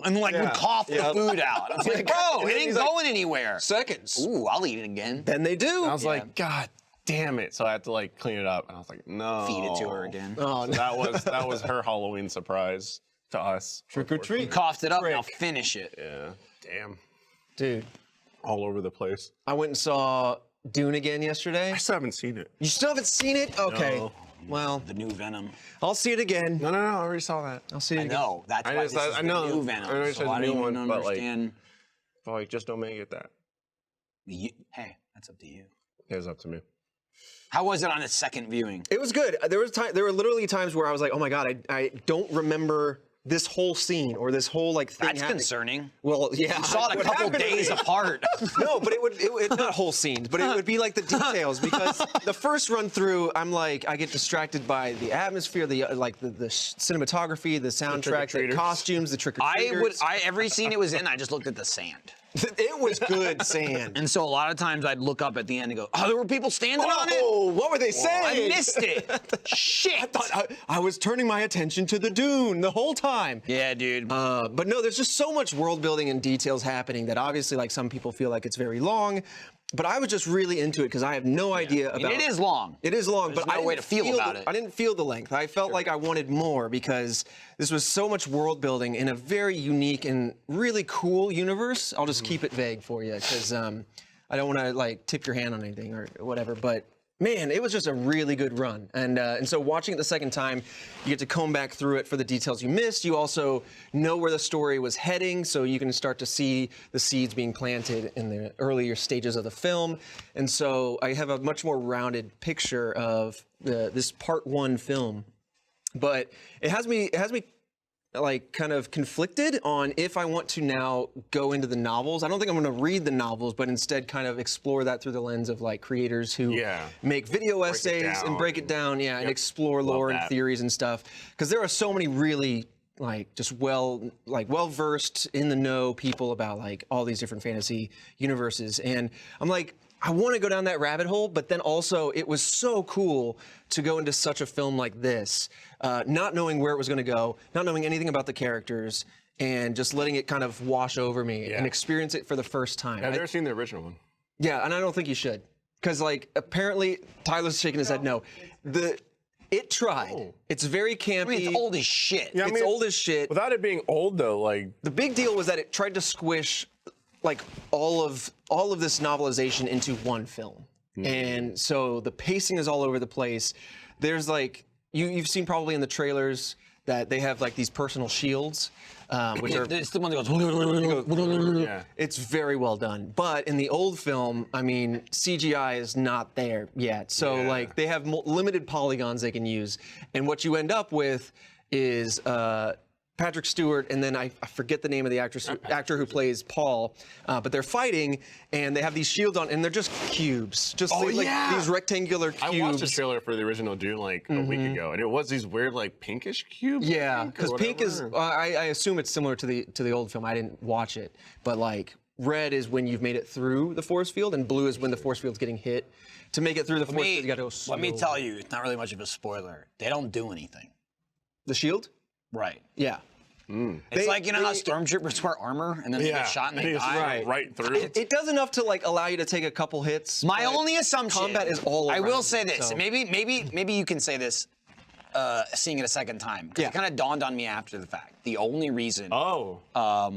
and like would cough the food out. I was like, bro, it ain't going anywhere. Seconds. Ooh, I'll eat it again. Then they do. I was like, God damn it. So I had to like clean it up. And I was like, no. Feed it to her again. oh, So that was her Halloween surprise to us. trick or treat. Coughed it up. Now finish it. Yeah. Damn. Dude, All over the place. I went and saw Dune again yesterday. I still haven't seen it. You still haven't seen it? Okay. No. Well, The new Venom. I'll see it again. No, I already saw that. I'll see it I again. know. That's I why just- this is I the know. new I Venom. know it's So a I new don't even one, but, like, understand. But like, just don't make it that. Hey, that's up to you. It was up to me. How was it on its second viewing? It was good. There were literally times where I was like, oh my God, I don't remember this whole scene or this whole like thing That's happening. concerning. Well, yeah. You saw it a What couple happened to days me. apart. No, but it would not whole scenes, but it would be like the details because the first run through, I'm like, I get distracted by the atmosphere, the cinematography, the soundtrack, the trick-or-treaters. costumes, the trick-or-treaters. Every scene it was in, I just looked at the sand. It was good sand. And so a lot of times I'd look up at the end and go, oh, there were people standing on it? Oh, what were they saying? I missed it. Shit. I was turning my attention to the Dune the whole time. Yeah, dude. But no, there's just so much world building and details happening that obviously, like, some people feel like it's very long. But I was just really into it because I have no idea about. it is long. It is long, There's but no I way didn't to feel about it. I didn't feel the length. I felt like I wanted more because this was so much world building in a very unique and really cool universe. I'll just keep it vague for you because I don't want to like tip your hand on anything or whatever. But man, it was just a really good run. And so watching it the second time, you get to comb back through it for the details you missed. You also know where the story was heading, so you can start to see the seeds being planted in the earlier stages of the film. And so I have a much more rounded picture of this part one film. But it has me like kind of conflicted on if I want to now go into the novels. I don't think I'm going to read the novels, but instead kind of explore that through the lens of like creators who make video essays and break it down, and explore lore and theories and stuff. Because there are so many really like just well versed in the know people about like all these different fantasy universes, and I'm like, I want to go down that rabbit hole, but then also it was so cool to go into such a film like this, not knowing where it was going to go, not knowing anything about the characters, and just letting it kind of wash over me and experience it for the first time. I've never seen the original one. Yeah, and I don't think you should, because like apparently Tyler's shaking his head no. It tried. It's very campy. I mean, it's old as shit. Yeah, I It's mean, old as shit. Without it being old though, like The big deal was that it tried to squish like all of this novelization into one film. And so the pacing is all over the place. There's like you've seen probably in the trailers that they have like these personal shields, which are It's the one that goes. it's very well done. But in the old film, I mean, CGI is not there yet. So like they have limited polygons they can use, and what you end up with is Patrick Stewart, and then I forget the name of the actor who plays Paul, but they're fighting, and they have these shields on, and they're just cubes, just these rectangular cubes. I watched the trailer for the original Dune like a week ago, and it was these weird like pinkish cubes. Yeah, because pink is, I assume it's similar to the old film. I didn't watch it, but like red is when you've made it through the force field, and blue is when the force field's getting hit. To make it through the force field, you got to go slow. Let me tell you, it's not really much of a spoiler. They don't do anything. The shield? Right. Yeah. It's like, you know how stormtroopers wear armor and then they get shot and they die? Right through. It does enough to like allow you to take a couple hits. My but only assumption. combat is all I will around, say this. so- Maybe you can say this, seeing it a second time. Because it kind of dawned on me after the fact. The only reason. Oh. I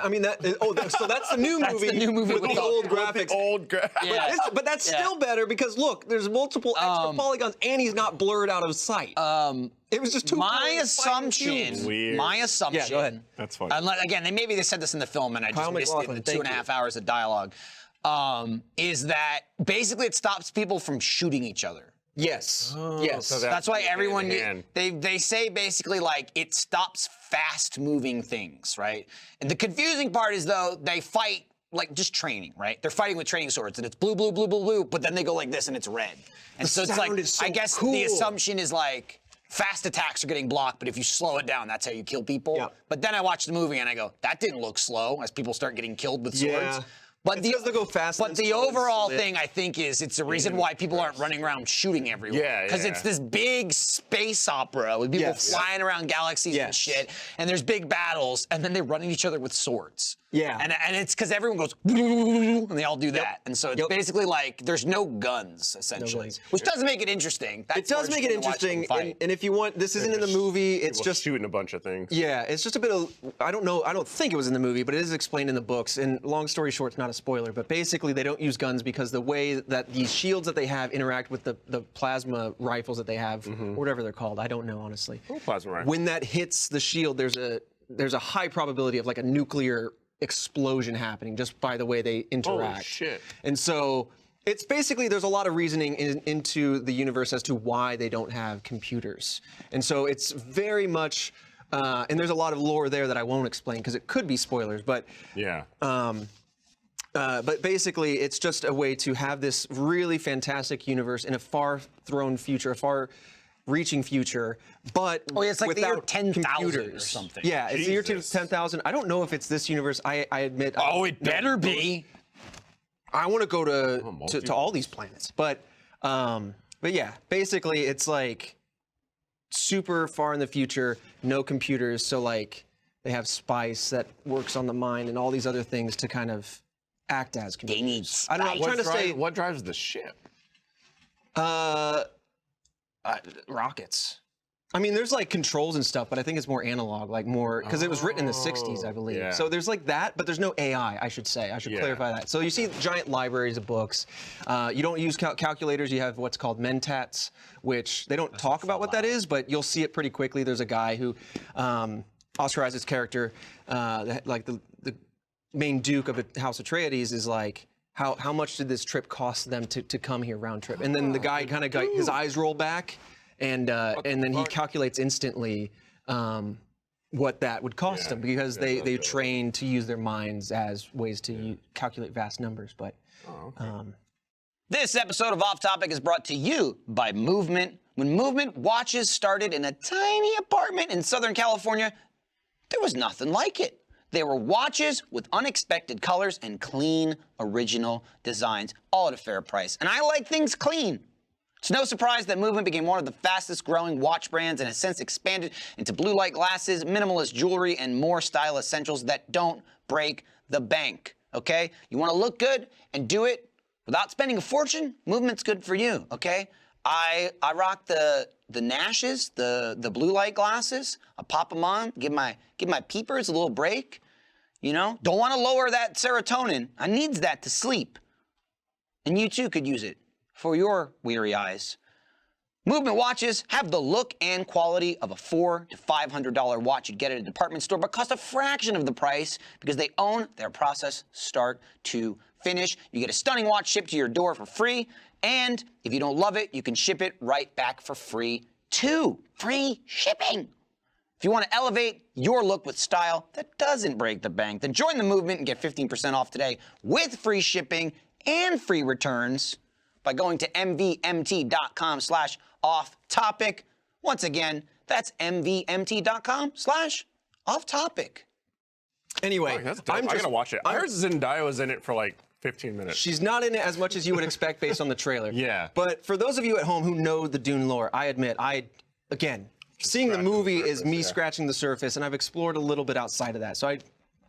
mean, so that's the new movie. the new movie with with the the- old graphics. Yeah. But that's still better because look, there's multiple extra polygons and he's not blurred out of sight. It was just too. My assumption. Weird. My assumption. Yeah, go ahead. That's fine. Again, maybe they said this in the film and I just Kyle missed it in the MacLachlan, 2.5 hours of dialogue. Is that basically it stops people from shooting each other. Yes. Yes. so That's why everyone hand. they say basically like it stops fast moving things, right? And the confusing part is though they fight like just training, right? They're fighting with training swords and it's blue, blue, blue, blue, blue, but then they go like this and it's red. And so it's like sound is so I guess cool. the assumption is like fast attacks are getting blocked, but if you slow it down, that's how you kill people. Yeah. But then I watch the movie and I go, that didn't look slow as people start getting killed with swords. Yeah. But It's 'cause they go fast But and the slow and overall slit. thing, I think, is it's the reason why people aren't running around shooting everyone. Yeah, Because yeah. it's this big space opera with people Yes. flying around galaxies and Yes. shit, and there's big battles, and then they run at each other with swords. Yeah. And it's because everyone goes, and they all do that. And so it's Yep. basically like there's no guns, essentially. guns. Which does make it interesting. That's It does more make it to watch them interesting, fight. and if you want, this isn't in the movie. It's People just shooting a bunch of things. yeah, it's just a bit of I don't know. I don't think it was in the movie, but it is explained in the books. And long story short, it's not a spoiler, but basically they don't use guns because the way that these shields that they have interact with the plasma rifles that they have, or whatever they're called. I don't know honestly. Plasma rifle. When that hits the shield, there's a high probability of like a nuclear explosion happening just by the way they interact. shit. And so it's basically there's a lot of reasoning into the universe as to why they don't have computers. And so it's very much and there's a lot of lore there that I won't explain because it could be spoilers, but Yeah. but basically, it's just a way to have this really fantastic universe in a far-thrown future, a far-reaching future, but Oh, yeah, it's like the year without 10,000 or computers. something. Yeah, it's the year Jesus. 10,000. I don't know if it's this universe. I admit. Oh, it better be. I want to go to multiverse. all these planets, but yeah, basically, it's like super far in the future, no computers, so like they have spice that works on the mind and all these other things to kind of act as computers. They need I don't know. I'm trying to say What drives the ship? rockets. I mean, there's like controls and stuff, but I think it's more analog, like more because it was written in the '60s, I believe. yeah. So there's like that, but there's no AI. I should say. I should Yeah. clarify that. So you see giant libraries of books. You don't use calculators. You have what's called mentats, which they don't talk about what that is, but you'll see it pretty quickly. There's a guy who, Oscar Isaac's character, like the main Duke of the House Atreides, is like. How much did this trip cost them to come here round trip? And then the guy kind of his eyes roll back, and then he calculates instantly what that would cost them because they train to use their minds as ways to calculate vast numbers. But This episode of Off Topic is brought to you by Movement. When Movement watches started in a tiny apartment in Southern California, there was nothing like it. They were watches with unexpected colors and clean, original designs, all at a fair price. And I like things clean. It's no surprise that Movement became one of the fastest growing watch brands and has since expanded into blue light glasses, minimalist jewelry, and more style essentials that don't break the bank, okay? You wanna look good and do it without spending a fortune? Movement's good for you, okay? I rock the Nashes, the blue light glasses. I pop them on, give my peepers a little break. You know, don't want to lower that serotonin. I needs that to sleep. And you too could use it for your weary eyes. Movement watches have the look and quality of a $400 to $500 watch you'd get at a department store, but cost a fraction of the price because they own their process start to finish. You get a stunning watch shipped to your door for free, and if you don't love it, you can ship it right back for free too. Free shipping. If you want to elevate your look with style that doesn't break the bank, then join the movement and get 15% off today with free shipping and free returns by going to mvmt.com/off-topic. Once again, that's mvmt.com/off-topic. anyway, That's dope. I gotta watch it. I heard Zendaya was in it for like 15 minutes. She's not in it as much as you would expect based on the trailer. Yeah. But for those of you at home who know the Dune lore, I admit, seeing the scratching the movie is surface, me yeah. scratching the surface, and I've explored a little bit outside of that. So I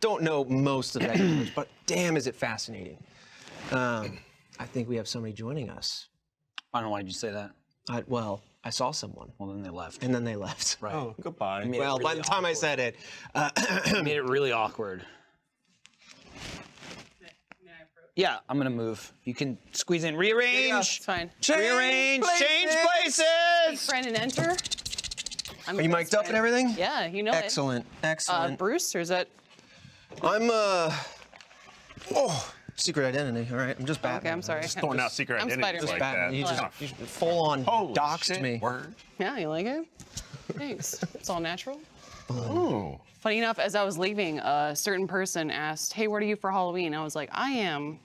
don't know most of that universe, but damn, is it fascinating. I think we have somebody joining us. I don't know why did you say that. I saw someone, Well, then they left. and then they left. Right. Oh, goodbye. Well, by the time I said it, Made it really awkward. Yeah, I'm gonna move. You can squeeze in, rearrange. It's fine. Rearrange, change places. Friend and enter. are you mic'd up and everything? Yeah, you know Excellent, it. excellent. Bruce, or is that? I'm secret identity. All right, I'm just Batman. Okay, I'm sorry. Just throwing out secret I'm identities Spider-Man. like Batman. that. You Huh. just full on Holy doxed shit, me. Word. Yeah, you like it? Thanks. It's all natural. Ooh. Funny enough, as I was leaving, a certain person asked, "Hey, what are you for Halloween?" I was like, "I am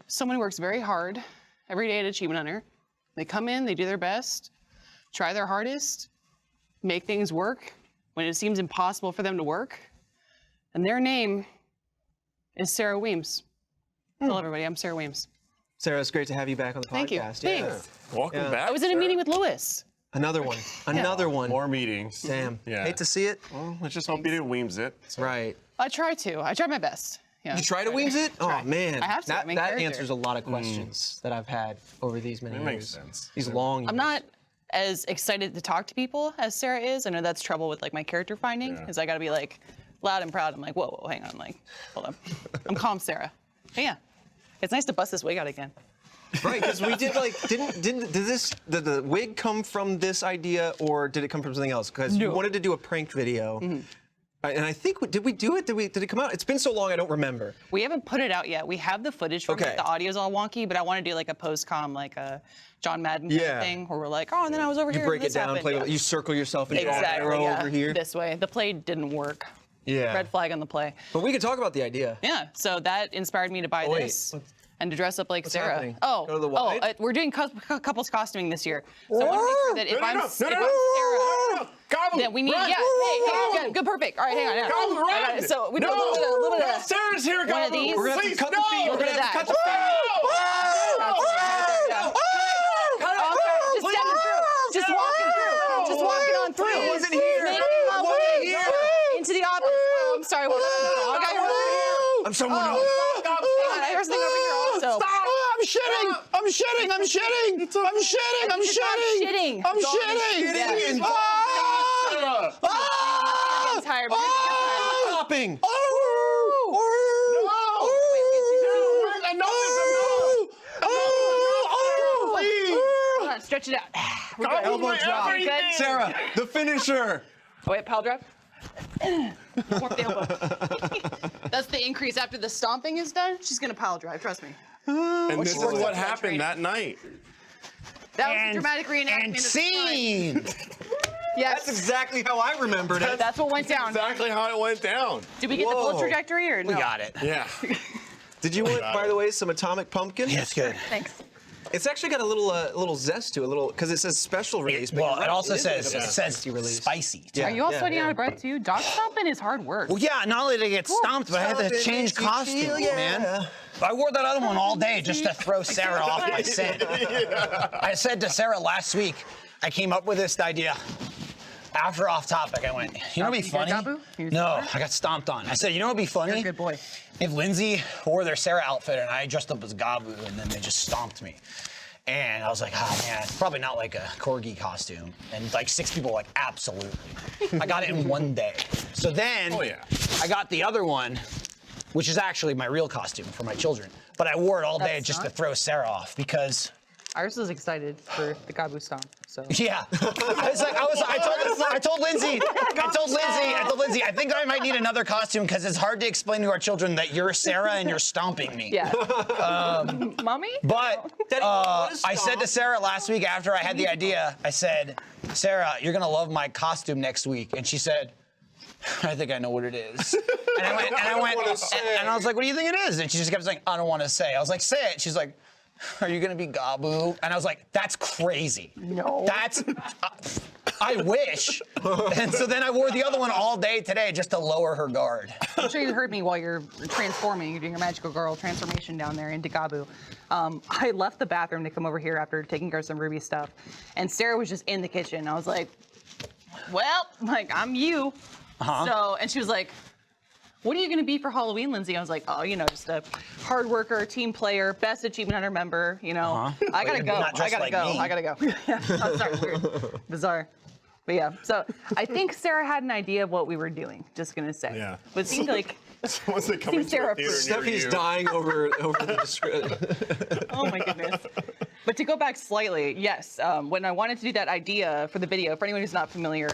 someone who works very hard every day at Achievement Hunter. They come in, they do their best, try their hardest, make things work when it seems impossible for them to work. And their name is Sarah Weems." Hello, everybody. I'm Sarah Weems. Sarah, it's great to have you back on the podcast. Thank you. Yeah. Thanks. Welcome back. I was in a sir. meeting with Lewis. Another one. Another one. More meetings. Damn. Yeah. Hate to see it. Well, let's just hope you didn't Weems it. Right. I try to. I tried my best. Yeah. You try to Weems it? Oh man. I have to. That, Main that character. answers a lot of questions that I've had over these many That years. makes sense. These long. I'm not as excited to talk to people as Sarah is. I know that's trouble with like my character finding, because I got to be like loud and proud. I'm like, whoa, hang on, like, hold on. I'm calm, Sarah. But yeah, it's nice to bust this wig out again. Right, because we did like did the wig come from this idea or did it come from something else? Because you wanted to do a prank video. And I think did we do it? Did it come out? It's been so long I don't remember. We haven't put it out yet. We have the footage from Okay. it. The audio's all wonky, but I want to do like a post-com, like a John Madden kind Yeah. of thing, where we're like, oh, and then I was over You here. break and it this down, happened. play Yeah. with it. You circle yourself and draw an Exactly. arrow Yeah. over here. This way. The play didn't work. Yeah. Red flag on the play. But we could talk about the idea. Yeah. So that inspired me to buy wait, this. And to dress up like Sarah. happening? Oh, Go to the wide? we're doing couples costuming this year. So I want to make sure that if I'm No, Sarah, Gabu, then we need, run! yeah, hey, good, perfect. All right, hang on. Gabu, I got run! it. So we do No! a little bit of Sarah's here, one of Gabu. these. We're gonna have to Please, cut the no! feet. We're gonna have to cut the Just stepping through. Just walking through. Just walking on through. It wasn't here. Making my way into the office. Oh, I'm sorry. I got your I'm someone else. There's something over here also. I'm shitting. I'm shitting. I'm shitting. I'm shitting. I'm shitting. Shitting. I'm shitting. Yes. I'm getting tired. Stopping. Hold on, stretch it out. We're good. Elbow drop. You good? Sarah, the finisher. Oh, wait, pal drop. Warm the elbow. That's the increase after the stomping is done. She's gonna pile drive, trust me. And this is works what out that happened training. that night. That was a dramatic reenactment. And of the scene. time. Yes, That's exactly how I remembered it. that's what went down. Exactly how it went down. Did we get the full Whoa. trajectory or no? We got it. Yeah. Did you want, by the way, some atomic pumpkin? Yeah, it's good. Thanks. It's actually got a little zest to it, a little because it says special release. but Well, you're it right, also is says a it says spicy release. spicy. Yeah. Are you all yeah, sweating yeah. out of breath too? Dog stomping is hard work. Well, yeah, not only did I get stomped, but I had to Stomping change makes you costumes, feel, yeah. man. I wore that other one all day just to throw Sarah off my scent. I said to Sarah last week, I came up with this idea. After off topic, I went, you know what'd be You got funny? Gabu? You No, smart? I got stomped on. I said, you know what'd be funny? You're a good boy. If Lindsay wore their Sarah outfit and I dressed up as Gabu and then they just stomped me. And I was like, oh man, it's probably not like a corgi costume. And like 6 people were like, absolutely. I got it in one day. So then Oh, yeah. I got the other one, which is actually my real costume for my children. But I wore it all day That's just to not- throw Sarah off because Iris is excited for the Gabu stomp. So yeah, I told Lindsay, I think I might need another costume because it's hard to explain to our children that you're Sarah and you're stomping me. yeah. Mommy? But I said to Sarah last week after I had the idea, I said, Sarah, you're gonna love my costume next week, and she said, I think I know what it is. And I was like, what do you think it is? And she just kept saying, I don't want to say. I was like, say it. She's like, are you gonna be Gabu? And I was like, that's crazy. No. That's, I wish. And so then I wore the other one all day today just to lower her guard. I'm sure you heard me while you're transforming. You're doing your magical girl transformation down there into Gabu. I left the bathroom to come over here after taking care of some Ruby stuff, and Sarah was just in the kitchen. I was like, well, like, I'm you. So, and she was like, what are you gonna be for Halloween, Lindsay? I was like, oh, you know, just a hard worker, team player, best Achievement Hunter member, you know. I gotta go. Not I just gotta like go. me. I gotta go. Yeah, I'm sorry, weird. Bizarre. But yeah, so I think Sarah had an idea of what we were doing, just gonna say. Yeah. But it seemed like, Once they come Seems into a Sarah theater first. near Steffi's you. dying over the description. oh my goodness. But to go back slightly, yes, when I wanted to do that idea for the video, for anyone who's not familiar,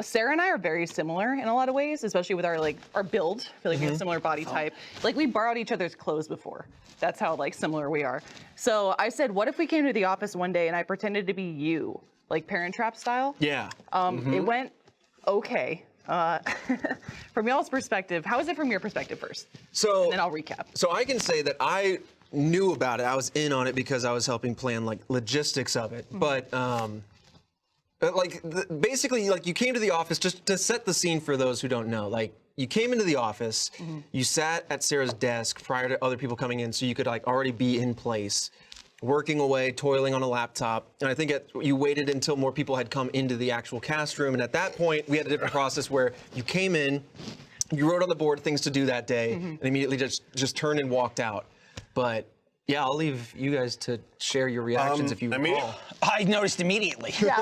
Sarah and I are very similar in a lot of ways, especially with our build. I feel like we have similar body type. Like we borrowed each other's clothes before. That's how like similar we are. So I said, what if we came to the office one day and I pretended to be you, like Parent Trap style? Yeah. It went okay. From y'all's perspective, how is it from your perspective first? So And then I'll recap. So I can say that I knew about it. I was in on it because I was helping plan like logistics of it. But basically, like you came to the office just to set the scene for those who don't know. Like you came into the office, you sat at Sarah's desk prior to other people coming in, so you could like already be in place, working away, toiling on a laptop. And I think you waited until more people had come into the actual cast room. And at that point, we had a different process where you came in, you wrote on the board things to do that day, and immediately just turned and walked out. But yeah, I'll leave you guys to share your reactions if you recall. I noticed immediately. Yeah,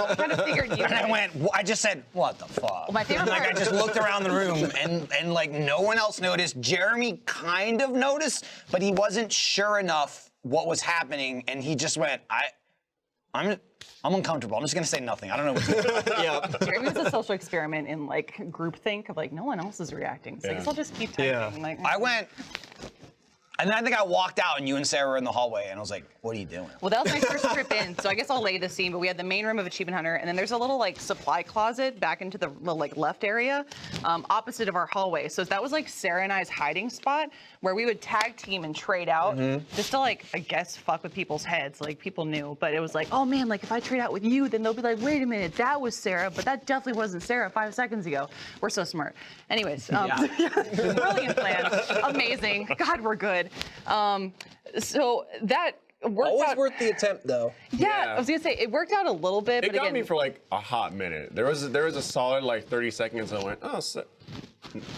I kind of figured you. And I just said, what the fuck? My favorite Like part- I just looked around the room and like no one else noticed. Jeremy kind of noticed, but he wasn't sure enough what was happening, and he just went, I'm uncomfortable. I'm just gonna say nothing. I don't know what to do. Yeah. Jeremy was a social experiment in like groupthink of like no one else is reacting. So I guess I'll just keep typing. Yeah. Like, I went, and then I think I walked out, and you and Sarah were in the hallway, and I was like, what are you doing? Well, that was my first trip in, so I guess I'll lay the scene. But we had the main room of Achievement Hunter, and then there's a little like supply closet back into the like left area, opposite of our hallway. So that was like Sarah and I's hiding spot, where we would tag team and trade out, just to like I guess fuck with people's heads. Like people knew, but it was like, oh man, like if I trade out with you, then they'll be like, wait a minute, that was Sarah, but that definitely wasn't Sarah 5 seconds ago. We're so smart. Anyways, brilliant plan, amazing. God, we're good. So that worked Always out. worth the attempt, though. Yeah, I was gonna say it worked out a little bit, It but got again, me for like a hot minute. There was a solid like 30 seconds. I went, oh,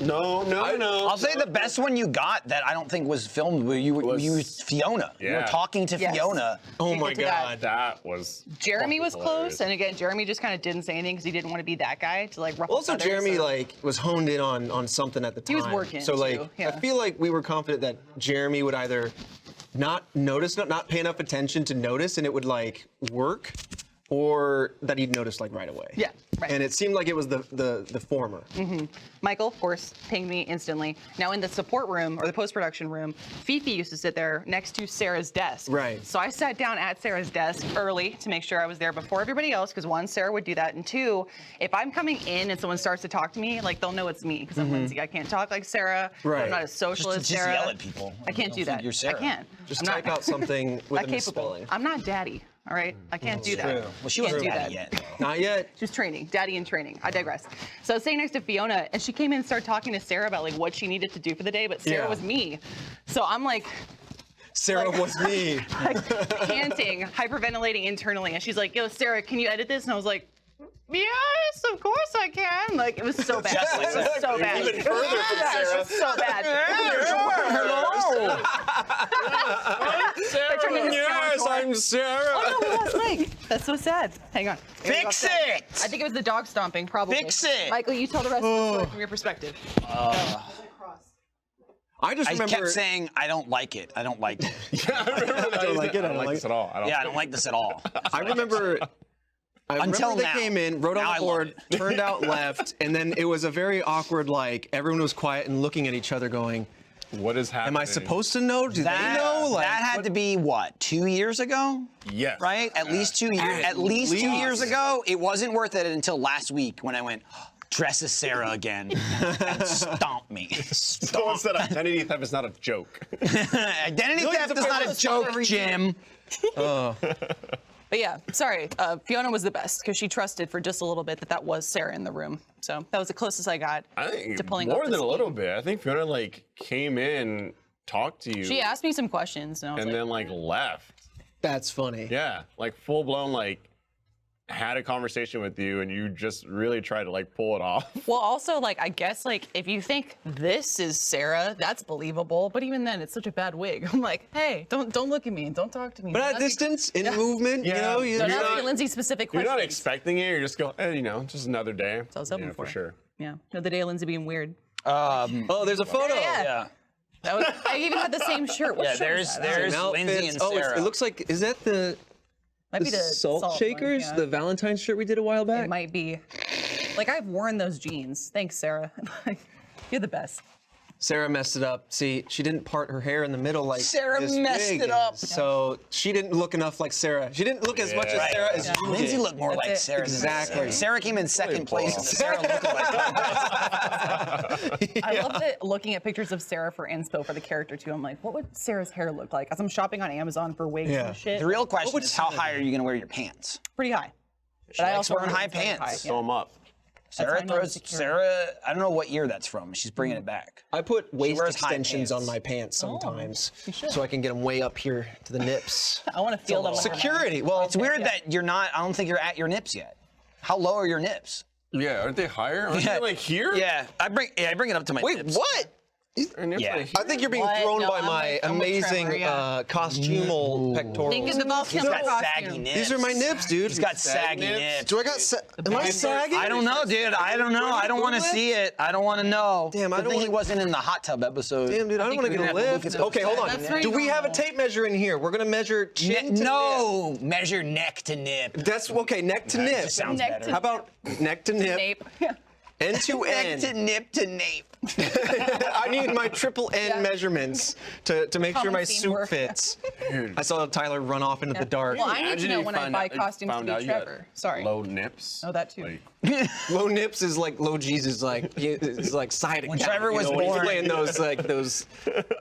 no. I'll say the best one you got that I don't think was filmed where you were Fiona. You were Yeah. talking to Yes. Fiona. Oh We'll my get to that. God. That was. Jeremy was fucking close, hilarious. and again, Jeremy just kind of didn't say anything because he didn't want to be that guy to like ruffle Also, feathers, Jeremy so- like was honed in on something at the time. He was working, So like, too, yeah. I feel like we were confident that Jeremy would either not notice, not pay enough attention to notice, and it would like work, or that he'd notice like right away. Yeah, right. And it seemed like it was the former. Michael, of course, pinged me instantly. Now in the support room or the post-production room, Fifi used to sit there next to Sarah's desk. Right. So I sat down at Sarah's desk early to make sure I was there before everybody else, because one, Sarah would do that, and two, if I'm coming in and someone starts to talk to me, like they'll know it's me because I'm Lindsay. I can't talk like Sarah. Right. I'm not as social as Just Sarah. yell at people. I can't do Don't think that. you're Sarah. I can't. Just I'm type not, out something with not a capable. misspelling. I'm not daddy. All right, I can't do that. True. Well, she wasn't Can't do daddy that. yet. Not yet. She was training, daddy in training. I digress. So I was sitting next to Fiona, and she came in and started talking to Sarah about like what she needed to do for the day, but Sarah Yeah. was me. So I'm like Sarah was me. panting, hyperventilating internally, and she's like, "Yo, Sarah, can you edit this?" And I was like, "Yes, of course I can." Like it was so bad. Just like it was so bad. Even It was further from bad. Sarah. It was so bad. I turned into Yes, Skeletor. I'm Sarah. Oh no, we lost Mike. That's so sad. Hang on. Fix it! I think it was the dog stomping, probably. Fix it! Michael, you tell the rest of the story from your perspective. I just I remember. kept saying, I don't like it. I don't like it. I remember that. I don't like it. I don't like this at all. Yeah, I don't like this at all. I remember Until they now. came in, wrote on Now I the love board, turned out left, and then it was a very awkward, like, everyone was quiet and looking at each other going, What is happening? am I supposed to know? Do they know? Like, that had to be what, 2 years ago? Yes. Right? At least 2 years. At least 2 years ago. It wasn't worth it until last week when I went, dress as Sarah again and stomp me. Someone said identity theft is not a joke. Identity theft is not a joke, Jim. But yeah, sorry. Fiona was the best because she trusted for just a little bit that was Sarah in the room. So that was the closest I got I think to pulling more off than the a little scheme. bit. I think Fiona like came in, talked to you, She asked me some questions, and I was and like, then like left. that's funny. Yeah, like full blown like had a conversation with you, and you just really tried to like pull it off. well, also, like, I guess, like, if you think this is Sarah, that's believable. But even then, it's such a bad wig. I'm like, hey, don't look at me. Don't talk to me. But Don't at ask me- distance, in movement, you Yeah. know, Don't You're ask me not- Lindsay-specific You're questions. not expecting it. You're just going, just another day. That's what I was hoping for sure. Yeah, another day of Lindsay being weird. oh, there's a photo. Yeah. Yeah. I even had the same shirt. What Yeah, shirt was that? there's Same Lindsay outfits. and Oh, Sarah. it looks like, is that the Might be the salt shakers? one, yeah. The Valentine's shirt we did a while back? It might be. Like, I've worn those jeans. Thanks, Sarah. You're the best. Sarah messed it up. See, she didn't part her hair in the middle like Sarah this messed big. it up. So she didn't look enough like Sarah. She didn't look as much as Right. Sarah as you Lindsay did. looked more like it. Sarah. than Exactly. Sarah. Sarah came in second place in the Sarah lookalike contest. I love that looking at pictures of Sarah for inspo for the character, too. I'm like, what would Sarah's hair look like? As I'm shopping on Amazon for wigs Yeah. and shit. The real question would is, how Sarah high are you going to wear your pants? Pretty high. She likes wearing high wear things pants. high, Sew them up. Sarah I know throws. insecure. Sarah, I don't know what year that's from. She's bringing it back. I put waist wears high extensions on pants. my pants sometimes, you should. so I can get them way up here to the nips. I want to feel them. Security. Well, It's weird that you're not. I don't think you're at your nips yet. How low are your nips? Yeah, aren't they higher? Aren't they like here? Yeah, I bring it up to my wait, nips. what? Their nips Yeah. are here? I think you're being What? thrown No, by I'm my like- I'm with amazing Trevor, yeah. costumal pectorals. Think of the most He's simple got saggy costume. nips. These are my nips, dude. He's got saggy nips. nips. Do I got? Am I sagging? I don't know, dude. I don't know. I don't want to see it. I don't want to know. Damn, I Good don't thing he wanna- wasn't in the hot tub episode. Damn, dude, I don't want to we're get a gonna have to lift. look at Okay, hold on. That's very Do we have a normal. tape measure in here? We're gonna measure chin to nip. No, measure neck to nip. That's okay. Neck to nip. just sounds Neck better. to- How about neck to nip? Nape. End to Neck to end. nip to nape. I need my triple N measurements to make sure Common my theme suit work. fits. I saw Tyler run off into the dark. Well, I need to Imagine know you when I find buy out- costumes to found be out you got Trevor. Sorry. Low nips. Oh, that too. Like, Low nips is like low Jesus, like it's like side. When Trevor was when he's born- playing those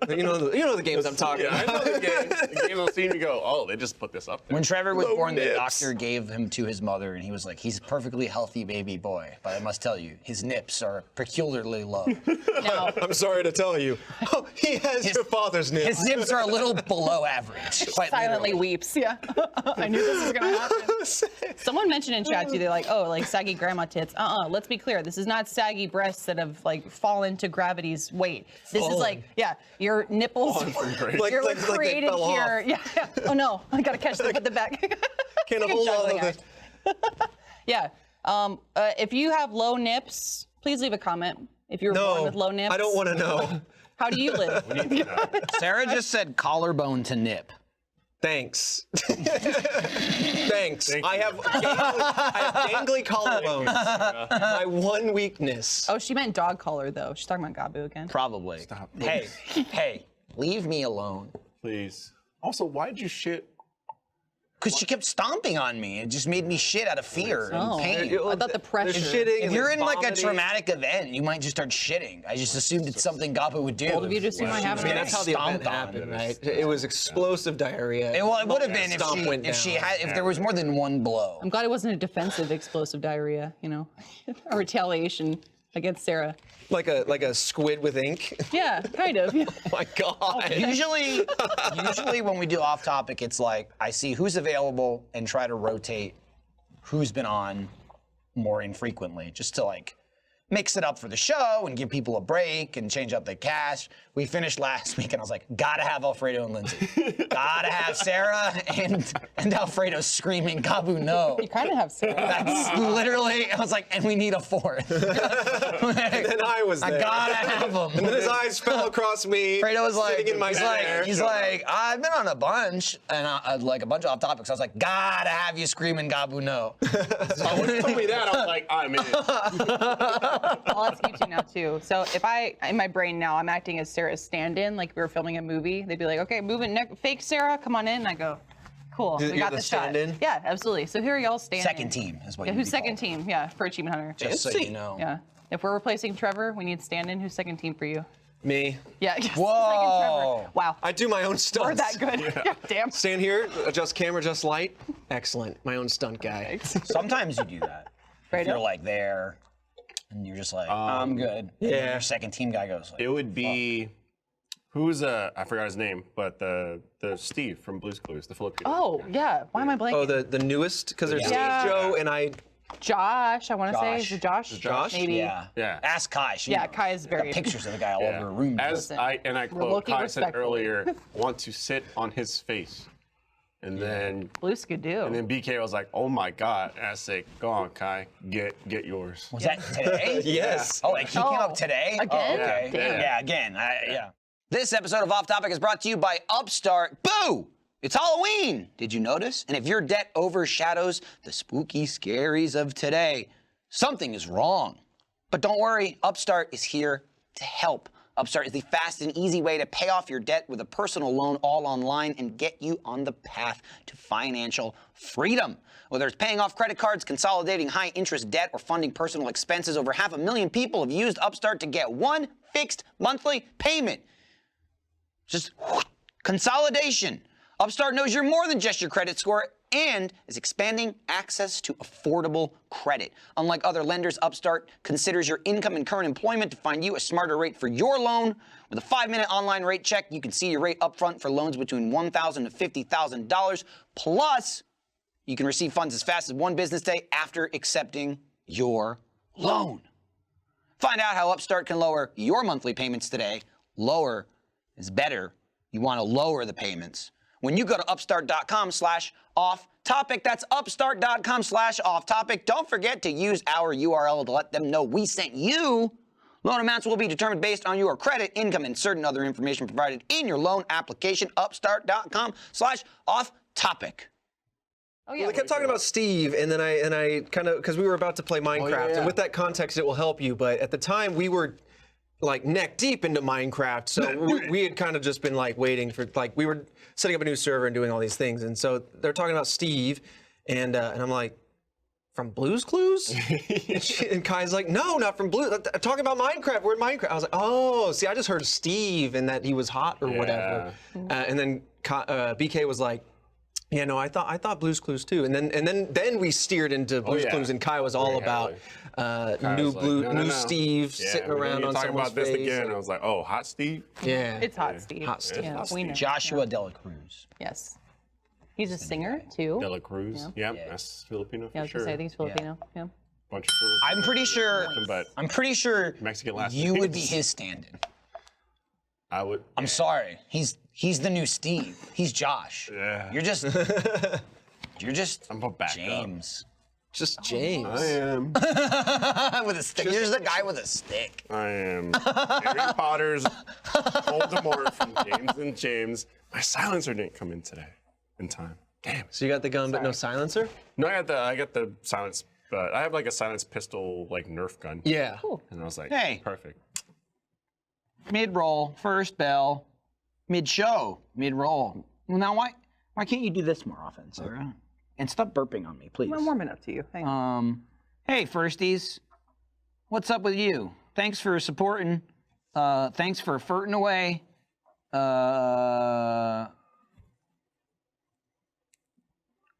you know the games I'm talking yeah, I about. know the game. The game will see me go, oh, they just put this up there. When Trevor was Low born, the nips. doctor gave him to his mother, and he was like, he's a perfectly healthy baby boy. But I must tell you, his nips are peculiarly low. Now, I'm sorry to tell you. Oh, he has your father's nips. His nips are a little below average. Quite silently literally. weeps. Yeah. I knew this was going to happen. Someone mentioned in chat too, they're like, oh, like saggy grandma tits. Let's be clear. This is not saggy breasts that have like fallen to gravity's weight. This is like, yeah, your nipples. Like- You're like they created fell here. off. Yeah. Oh no, I gotta catch them. Put them back. Can't Like a hold all juggling of it. act. Yeah. If you have low nips, please leave a comment. If you were born No, with low nips, I don't want to know. How do you live? Sarah just said collarbone to nip. Thanks. Thanks. I have dangly collarbones. My one weakness. Oh, she meant dog collar though. She's talking about Gabu again. Probably. Stop. Hey, leave me alone. Please. Also, why'd you shit? Because she kept stomping on me. It just made me shit out of fear and pain. I thought the pressure. shitting If and you're the in like a vomiting. traumatic event, you might just start shitting. I just assumed it's something Gabu would do. Bold of you to assume I have I mean, it. that's how the event Stomped on. happened, right? It was explosive diarrhea. Well, it would have been if Stomp went she down. had if there was more than one blow. I'm glad it wasn't a defensive explosive diarrhea, you know, a retaliation against Sarah. like a squid with ink. Yeah, kind of. Oh my God. Usually when we do off topic, it's like I see who's available and try to rotate who's been on more infrequently, just to like mix it up for the show and give people a break and change up the cast. We finished last week and I was like, gotta have Alfredo and Lindsay. Gotta have Sarah and Alfredo screaming, Gabu, no. You kind of have Sarah. That's literally, I was like, and we need a fourth. And then I was there. I gotta have him. And then his eyes fell across me. Fredo was like, sitting in my chair. he's like, I've been on a bunch, and like a bunch of off topics. I was like, gotta have you screaming Gabu no. Oh, when you told me that, I was like, I'm in. I'll ask you two now too. So if in my brain now, I'm acting as Sarah's stand-in, like we were filming a movie. They'd be like, okay, moving, fake Sarah, come on in. And I go, cool, we You're got the the shot. stand-in? Yeah, absolutely. So here are y'all standing. Second team is what Yeah, you'd who's be second called. team? Yeah, for Achievement Hunter. Just so you know. Yeah. If we're replacing Trevor, we need stand-in. Who's second team for you? Me. Yeah. Yes, Whoa. Second Trevor. Wow. I do my own stunts. We're that good. Yeah, damn. Stand here, adjust camera, adjust light. Excellent. My own stunt guy. Sometimes you do that. If Fredo? you're like there, and you're just like, I'm good. And then yeah. your second team guy goes like, It would be, who's I forgot his name, but the Steve from Blue's Clues, the Filipino. Oh, yeah. Why am I blanking? Oh, the newest? Because there's Yeah. Steve, Joe, and I. Josh, I want to say. Is Josh. it Josh? Josh? Maybe. yeah. Yeah. Ask Kai. She Yeah, knows. Kai is very- Got pictures of the guy all over her room. As Listen, I quote, low-key Kai said respectful. earlier, want to sit on his face. And then Blue's could do. BK was like, oh my God. And I say, go on, Kai, get yours. Was that today? Yes. Oh, like he came up today? Again? Oh, okay. Damn. Yeah, again. Yeah. This episode of Off Topic is brought to you by Upstart. Boo! It's Halloween! Did you notice? And if your debt overshadows the spooky scaries of today, something is wrong. But don't worry, Upstart is here to help. Upstart is the fast and easy way to pay off your debt with a personal loan all online and get you on the path to financial freedom. Whether it's paying off credit cards, consolidating high-interest debt, or funding personal expenses, over 500,000 people have used Upstart to get one fixed monthly payment. Just consolidation. Upstart knows you're more than just your credit score and is expanding access to affordable credit. Unlike other lenders, Upstart considers your income and current employment to find you a smarter rate for your loan. With a 5-minute online rate check, you can see your rate upfront for loans between $1,000 to $50,000. Plus, you can receive funds as fast as one business day after accepting your loan. Find out how Upstart can lower your monthly payments today. Lower is better. You want to lower the payments when you go to upstart.com/off-topic. That's upstart.com/off-topic. Don't forget to use our URL to let them know we sent you. Loan amounts will be determined based on your credit, income, and certain other information provided in your loan application. Upstart.com/off-topic. Oh yeah. Well, they kept talking about Steve, and then I kind of, because we were about to play Minecraft, yeah. and with that context, it will help you. But at the time, we were like neck deep into Minecraft, so we had kind of just been like waiting for, like, we were setting up a new server and doing all these things, and so they're talking about Steve, and I'm like, from Blue's Clues? And Kai's like, no, not from Blue's. I'm talking about Minecraft. We're in Minecraft. I was like, oh, see, I just heard Steve and that he was hot or whatever. And then BK was like, yeah, no, I thought Blue's Clues too. And then we steered into Blue's Clues, and Kai was all about new Steve sitting around on someone's about this face. again. I was like, oh, hot Steve? Yeah. It's Hot Steve. Hot Steve. Yeah, Hot we know. Joshua Dela Cruz. Yes. He's a singer too. Dela Cruz. Yeah. Yep, that's Filipino for Yeah, I was sure. gonna say I think he's Filipino. Yeah. Bunch of Filipino. I'm pretty sure Mexican last you would be names. his stand-in. I would. I'm sorry. He's the new Steve. He's Josh. Yeah. You're just I'm a backup. James. Just James. I am. With a stick. You're just a guy with a stick. I am. Harry Potter's Voldemort from James and James. My silencer didn't come in today in time. Damn. So you got the gun, but no silencer? No, I got the silence, but I have like a silence pistol, like Nerf gun. Yeah. And I was like, Hey. perfect. Mid-roll, first bell, mid-show, mid-roll. Well, now why can't you do this more often, Sarah? And stop burping on me, please. I'm warming up to you. Hang on. Hey, firsties. What's up with you? Thanks for supporting. Thanks for flirting away.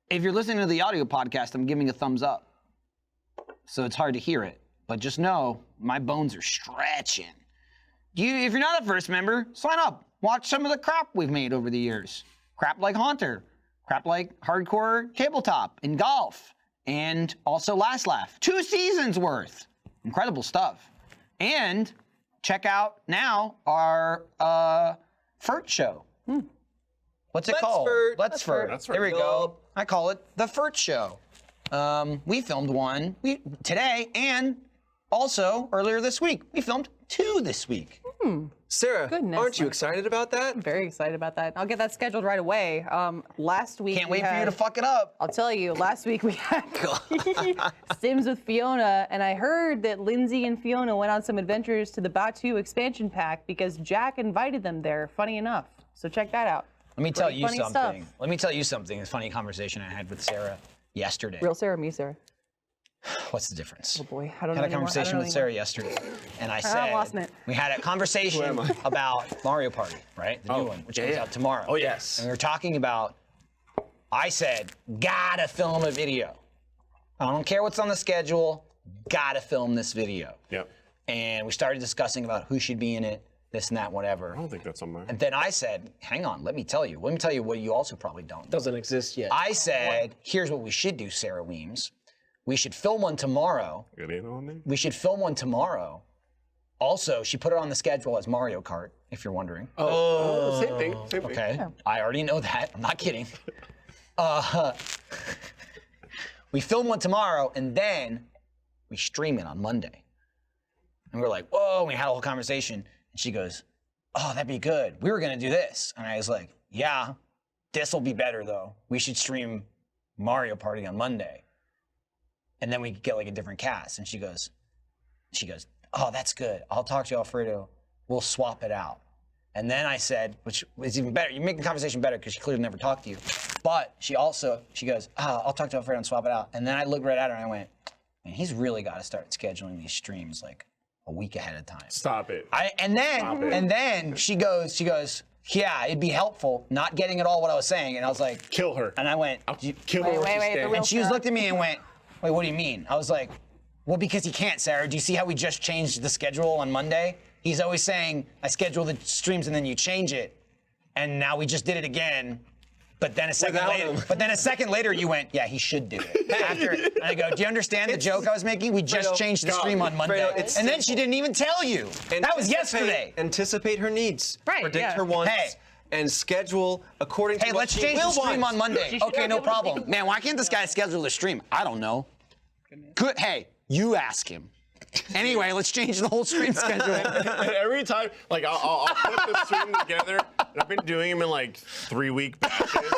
If you're listening to the audio podcast, I'm giving a thumbs up. So it's hard to hear it. But just know, my bones are stretching. If you're not a first member, sign up. Watch some of the crap we've made over the years. Crap like Haunter. Crap like Hardcore Tabletop and Golf. And also Last Laugh. 2 seasons worth. Incredible stuff. And check out now our Furt show. What's it called? Furt. Let's Furt. Let's Furt. There we go. I call it the Furt Show. We filmed one today, and also earlier this week. We filmed 2 this week. Sarah, Goodness. aren't you excited about that? I'm very excited about that. I'll get that scheduled right away. Last week Can't we wait for you had- to fuck it up. I'll tell you, last week we had Sims with Fiona, and I heard that Lindsay and Fiona went on some adventures to the Batu expansion pack because Jack invited them there, funny enough. So check that out. Let me tell Pretty you funny something. stuff. Let me tell you something. It's a funny conversation I had with Sarah yesterday. Real Sarah, me Sarah. What's the difference? Oh boy, I don't I know had a anymore. conversation I don't with know Sarah yesterday, and I said lost it. we had a conversation about Mario Party, right? The new one, which comes out tomorrow. Oh, yes. And we were talking about. I said, gotta film a video. I don't care what's on the schedule. Gotta film this video. Yep. And we started discussing about who should be in it, this and that, whatever. I don't think that's on mine. And then I said, hang on, let me tell you what you also probably don't know. Doesn't exist yet. I said, here's what we should do, Sarah Weems. We should film one tomorrow. It ain't on there? We should film one tomorrow. Also, she put it on the schedule as Mario Kart, if you're wondering. Oh, same thing. Same thing. Okay, I already know that. I'm not kidding. We film one tomorrow, and then we stream it on Monday. And we're like, whoa, and we had a whole conversation. And she goes, oh, that'd be good. We were gonna do this. And I was like, yeah, this will be better though. We should stream Mario Party on Monday. And then we could get like a different cast. And she goes, oh, that's good. I'll talk to you, Alfredo. We'll swap it out. And then I said, which is even better. You make the conversation better because she clearly never talked to you. But she goes, I'll talk to Alfredo and swap it out. And then I looked right at her and I went, man, he's really got to start scheduling these streams like a week ahead of time. Stop it. And then she goes, yeah, it'd be helpful not getting at all what I was saying. And I was like, Kill her. and I went, Kill her. wait, the real and she just Sarah. looked at me and went, wait, what do you mean? I was like, well, because he can't, Sarah. Do you see how we just changed the schedule on Monday? He's always saying, I schedule the streams and then you change it. And now we just did it again. But then a second later, you went, yeah, he should do it. And I go, do you understand the joke I was making? We just changed the stream on Monday. And then she didn't even tell you. That was yesterday. Anticipate her needs. Right, Predict yeah. her wants. Hey. And schedule according to Hey, what let's she change the will stream want. on Monday. should Okay, be no able to problem. think- Man, why can't this guy schedule the stream? I don't know. Good. Hey, you ask him. Anyway, let's change the whole stream schedule. And every time, like, I'll put the stream together, and I've been doing them in like 3-week batches,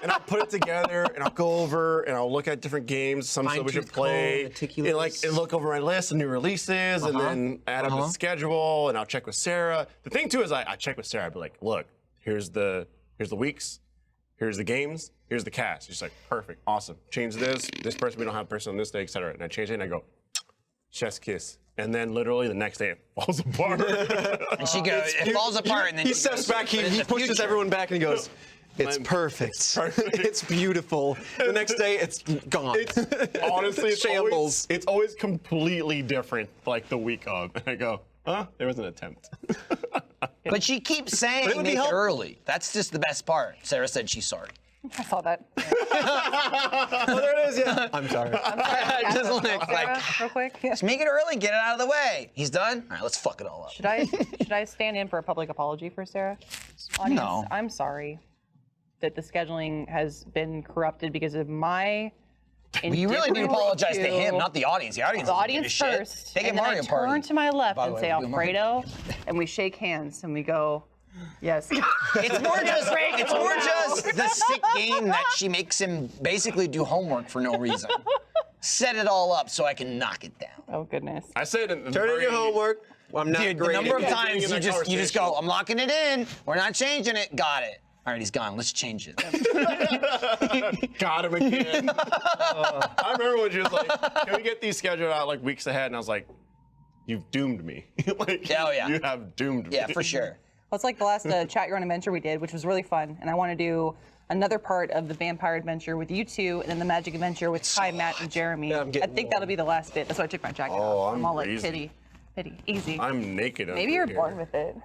and I'll put it together, and I'll go over, and I'll look at different games, some stuff we should Fine-tooth comb, play, meticulous. and look over my list of new releases, and then add up the schedule, and I'll check with Sarah. The thing too is I check with Sarah. I'd be like, look, here's the weeks, here's the games, here's the cast. She's like, perfect, awesome. Change this person, we don't have a person on this day, etc. And I change it, and I go, chef's kiss. And then literally the next day it falls apart. And she goes, it falls apart, and then He she steps goes, back, "But in he the pushes future." everyone back and he goes, it's perfect. It's beautiful. The next day, it's gone. Honestly, Shambles. it's always completely different, like the week of. And I go, there was an attempt. But she keeps But it saying would be make it helpful. early. That's just the best part. Sarah said she's sorry. I saw that. Oh, there it is, yeah. I'm sorry. Just look Sarah, real quick. Yeah. Just make it early, get it out of the way. He's done? All right, let's fuck it all up. Should I stand in for a public apology for Sarah? Audience, No. I'm sorry that the scheduling has been corrupted because of my. Well, you really need to indifference apologize to him, not the audience. The audience the doesn't give a audience shit. first. They get and then Mario I Party. turn to my left By the and way, say we're doing Mario Alfredo, and we shake hands and we go, yes. It's more just the sick game that she makes him basically do homework for no reason. Set it all up so I can knock it down. Oh goodness. I said it. Turn in your homework. I'm not Dude, the grading. number of Yeah, times getting in you that just go, conversation. I'm locking it in. We're not changing it. Got it. All right, he's gone. Let's change it. Got him again. I remember when she was like, can we get these scheduled out like weeks ahead? And I was like, you've doomed me. Like, Oh, yeah. You have doomed me. Yeah, for sure. Well, it's like the last Chat Your Own Adventure we did, which was really fun. And I want to do another part of the Vampire Adventure with you two, and then the Magic Adventure with Kai, Matt, and Jeremy. Yeah, I'm I getting think that'll be the last bit. That's why I took my jacket off. I'm all like crazy. pity, easy. I'm naked. Maybe under you're here. born with it.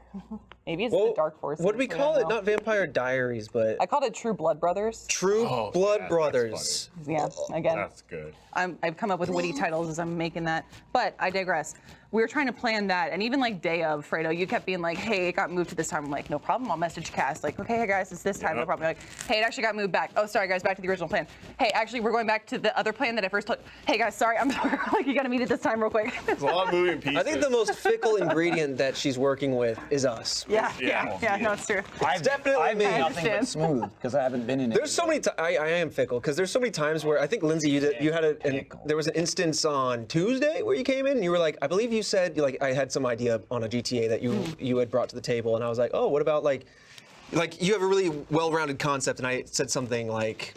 Maybe it's the Well, Dark Force. what do we call it? Not Vampire Diaries, but I called it True Blood Brothers. True Oh, Blood that's Brothers. Yeah, again. That's good. I've come up with witty titles as I'm making that, but I digress. We were trying to plan that, and even like day of, Fredo, you kept being like, hey, it got moved to this time. I'm like, no problem, I'll message cast. Like, okay, hey guys, it's this time, no Yep. problem. You're like, hey, it actually got moved back. Oh, sorry guys, back to the original plan. Hey, actually, we're going back to the other plan that I first told. Hey guys, sorry, I'm sorry. Like, you gotta meet it this time real quick. There's a lot of moving pieces. I think the most fickle ingredient that she's working with is us. yeah, Yeah. no, it's true. I've definitely I've been me. nothing but understand. smooth because I haven't been in it. There's so many. I am fickle because there's so many times where I think Lindsay, you had there was an instance on Tuesday where you came in and you were like, I believe you said like I had some idea on a GTA that you had brought to the table, and I was like, oh, what about like you have a really well-rounded concept, and I said something like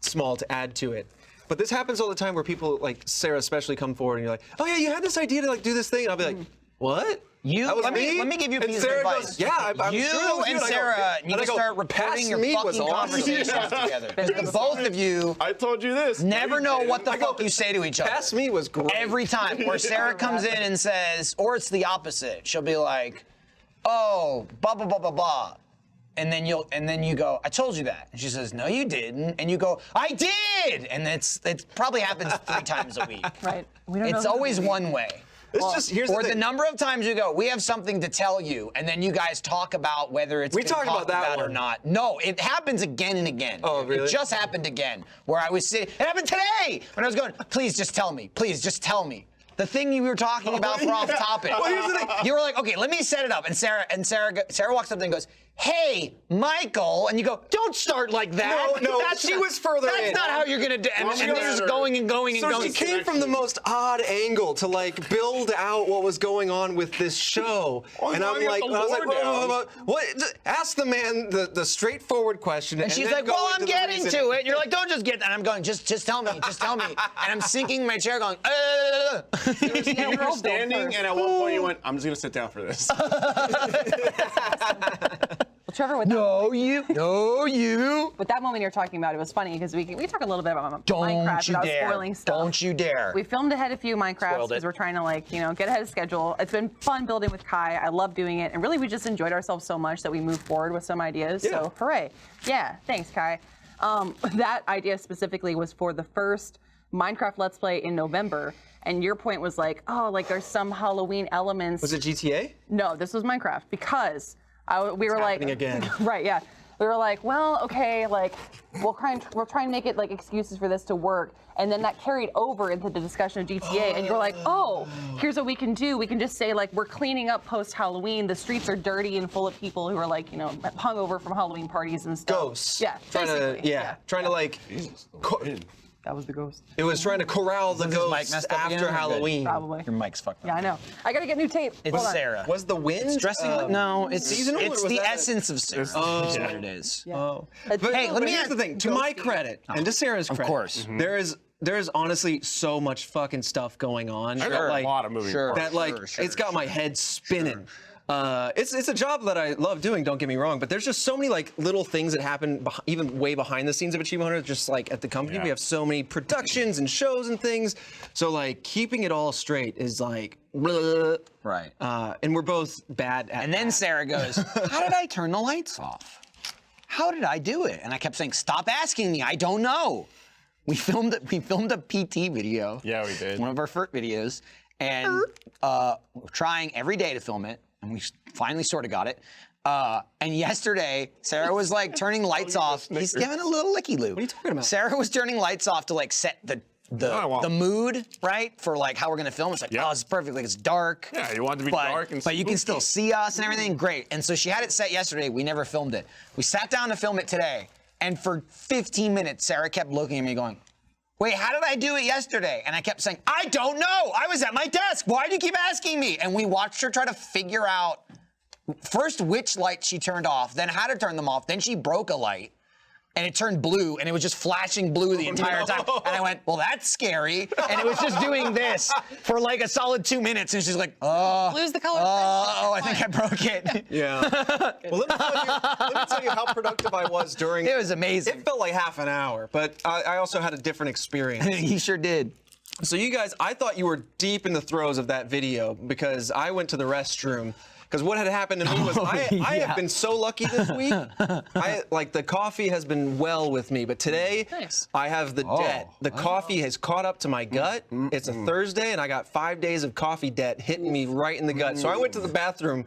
small to add to it. But this happens all the time where people like Sarah especially come forward and you're like, oh yeah, you had this idea to like do this thing, and I'll be like, what? That was let me give you a And piece Sarah of advice. goes, yeah, I'm you sure that was and you. I go, Sarah and need I to go, start reporting "Past your me was fucking awesome." conversations together. Because both of you I told you this. never know what the I go, fuck you say to each other. Past me was great. Every time. Or Sarah comes in and says, or it's the opposite. She'll be like, oh, blah, blah, blah, blah, blah. And then you go, I told you that. And she says, no, you didn't. And you go, I did. And it probably happens 3 times a week. Right. We don't know It's who always to one way. It's just here's Or the the thing. number of times you go, we have something to tell you, and then you guys talk about whether it's We been talked about talked that or one. not. No, it happens again and again. Oh, really? It just happened again, where I was sitting. It happened today when I was going, please just tell me. Please just tell me. The thing you were talking about for off topic. Well, here's the thing. You were like, okay, let me set it up. And Sarah walks up and goes, hey, Michael. And you go, don't start like that. No, she was further in. That's not how you're going to do it. And they're just going and going and So going. she came from the most odd angle to like build out what was going on with this show. And I'm like, what? Ask the man the straightforward question. And she's then like, go well, into I'm the getting reason. to it. And you're like, don't just get that. And I'm going, just tell me. And I'm sinking in my chair going, You were standing, and at one point you went, I'm just going to sit down for this. Trevor, with No, you. with that moment you're talking about, it was funny because we talk a little bit about Don't Minecraft you without dare. spoiling stuff. Don't you dare. We filmed ahead a few Minecrafts Spoiled it. because we're trying to get ahead of schedule. It's been fun building with Kai. I love doing it, and really we just enjoyed ourselves so much that we moved forward with some ideas. So hooray! Yeah, thanks, Kai. That idea specifically was for the first Minecraft Let's Play in November. And your point was like, oh, like there's some Halloween elements. Was it GTA? No, this was Minecraft because we were like, happening again. Right? Yeah, we were like, well, okay, like we'll try and make it like excuses for this to work, and then that carried over into the discussion of GTA, and you're like, oh, here's what we can do. We can just say like we're cleaning up post Halloween. The streets are dirty and full of people who are like hungover from Halloween parties and stuff. Ghosts. Yeah, Trying to like. That was the ghost. It was trying to corral the Is his mic ghosts messed up again, after or good? Halloween. Probably. Your mic's fucked up. Yeah, I know. I gotta get new tape. It's Hold on. Sarah. Was the wind Dressing? No, it's seasonal, or It's was the that essence of Sarah. That's what it is. Oh. But- Hey, let me here's ask- the thing. To my credit, and to Sarah's credit, course. there is honestly so much fucking stuff going on. There's that, a like, lot of moving Sure. parts. that like it's got my head spinning. It's a job that I love doing, don't get me wrong, but there's just so many like little things that happen even way behind the scenes of Achievement Hunter, just like at the company. Yeah. We have so many productions and shows and things. So like keeping it all straight is like blah, Right. and we're both bad at And then that. Sarah goes, how did I turn the lights off? How did I do it? And I kept saying, stop asking me. I don't know. We filmed a PT video. Yeah, we did. One of our first videos. And we're trying every day to film it. And we finally sort of got it. And yesterday, Sarah was like turning lights off. He's giving a little licky loo. What are you talking about? Sarah was turning lights off to like set the mood, right? For like how we're gonna film. It's like, Yeah. oh, it's perfect. Like it's dark. Yeah, you want it to be dark and but you can still spooky. see us and everything. Great. And so she had it set yesterday. We never filmed it. We sat down to film it today. And for 15 minutes, Sarah kept looking at me going, wait, how did I do it yesterday? And I kept saying, I don't know. I was at my desk. Why do you keep asking me? And we watched her try to figure out first which light she turned off, then how to turn them off. Then she broke a light. And it turned blue, and it was just flashing blue the entire time. And I went, well, that's scary. And it was just doing this for like a solid 2 minutes. And she's like, Lose the color. I think I broke it. Yeah. Well, let me tell you how productive I was during. It was amazing. It felt like half an hour, but I also had a different experience. He sure did. So you guys, I thought you were deep in the throes of that video because I went to the restroom. Because what had happened to me was I have been so lucky this week. The coffee has been well with me, but today Nice. I have the debt. The coffee has caught up to my gut. It's a Thursday, and I got 5 days of coffee debt hitting me right in the gut. So I went to the bathroom,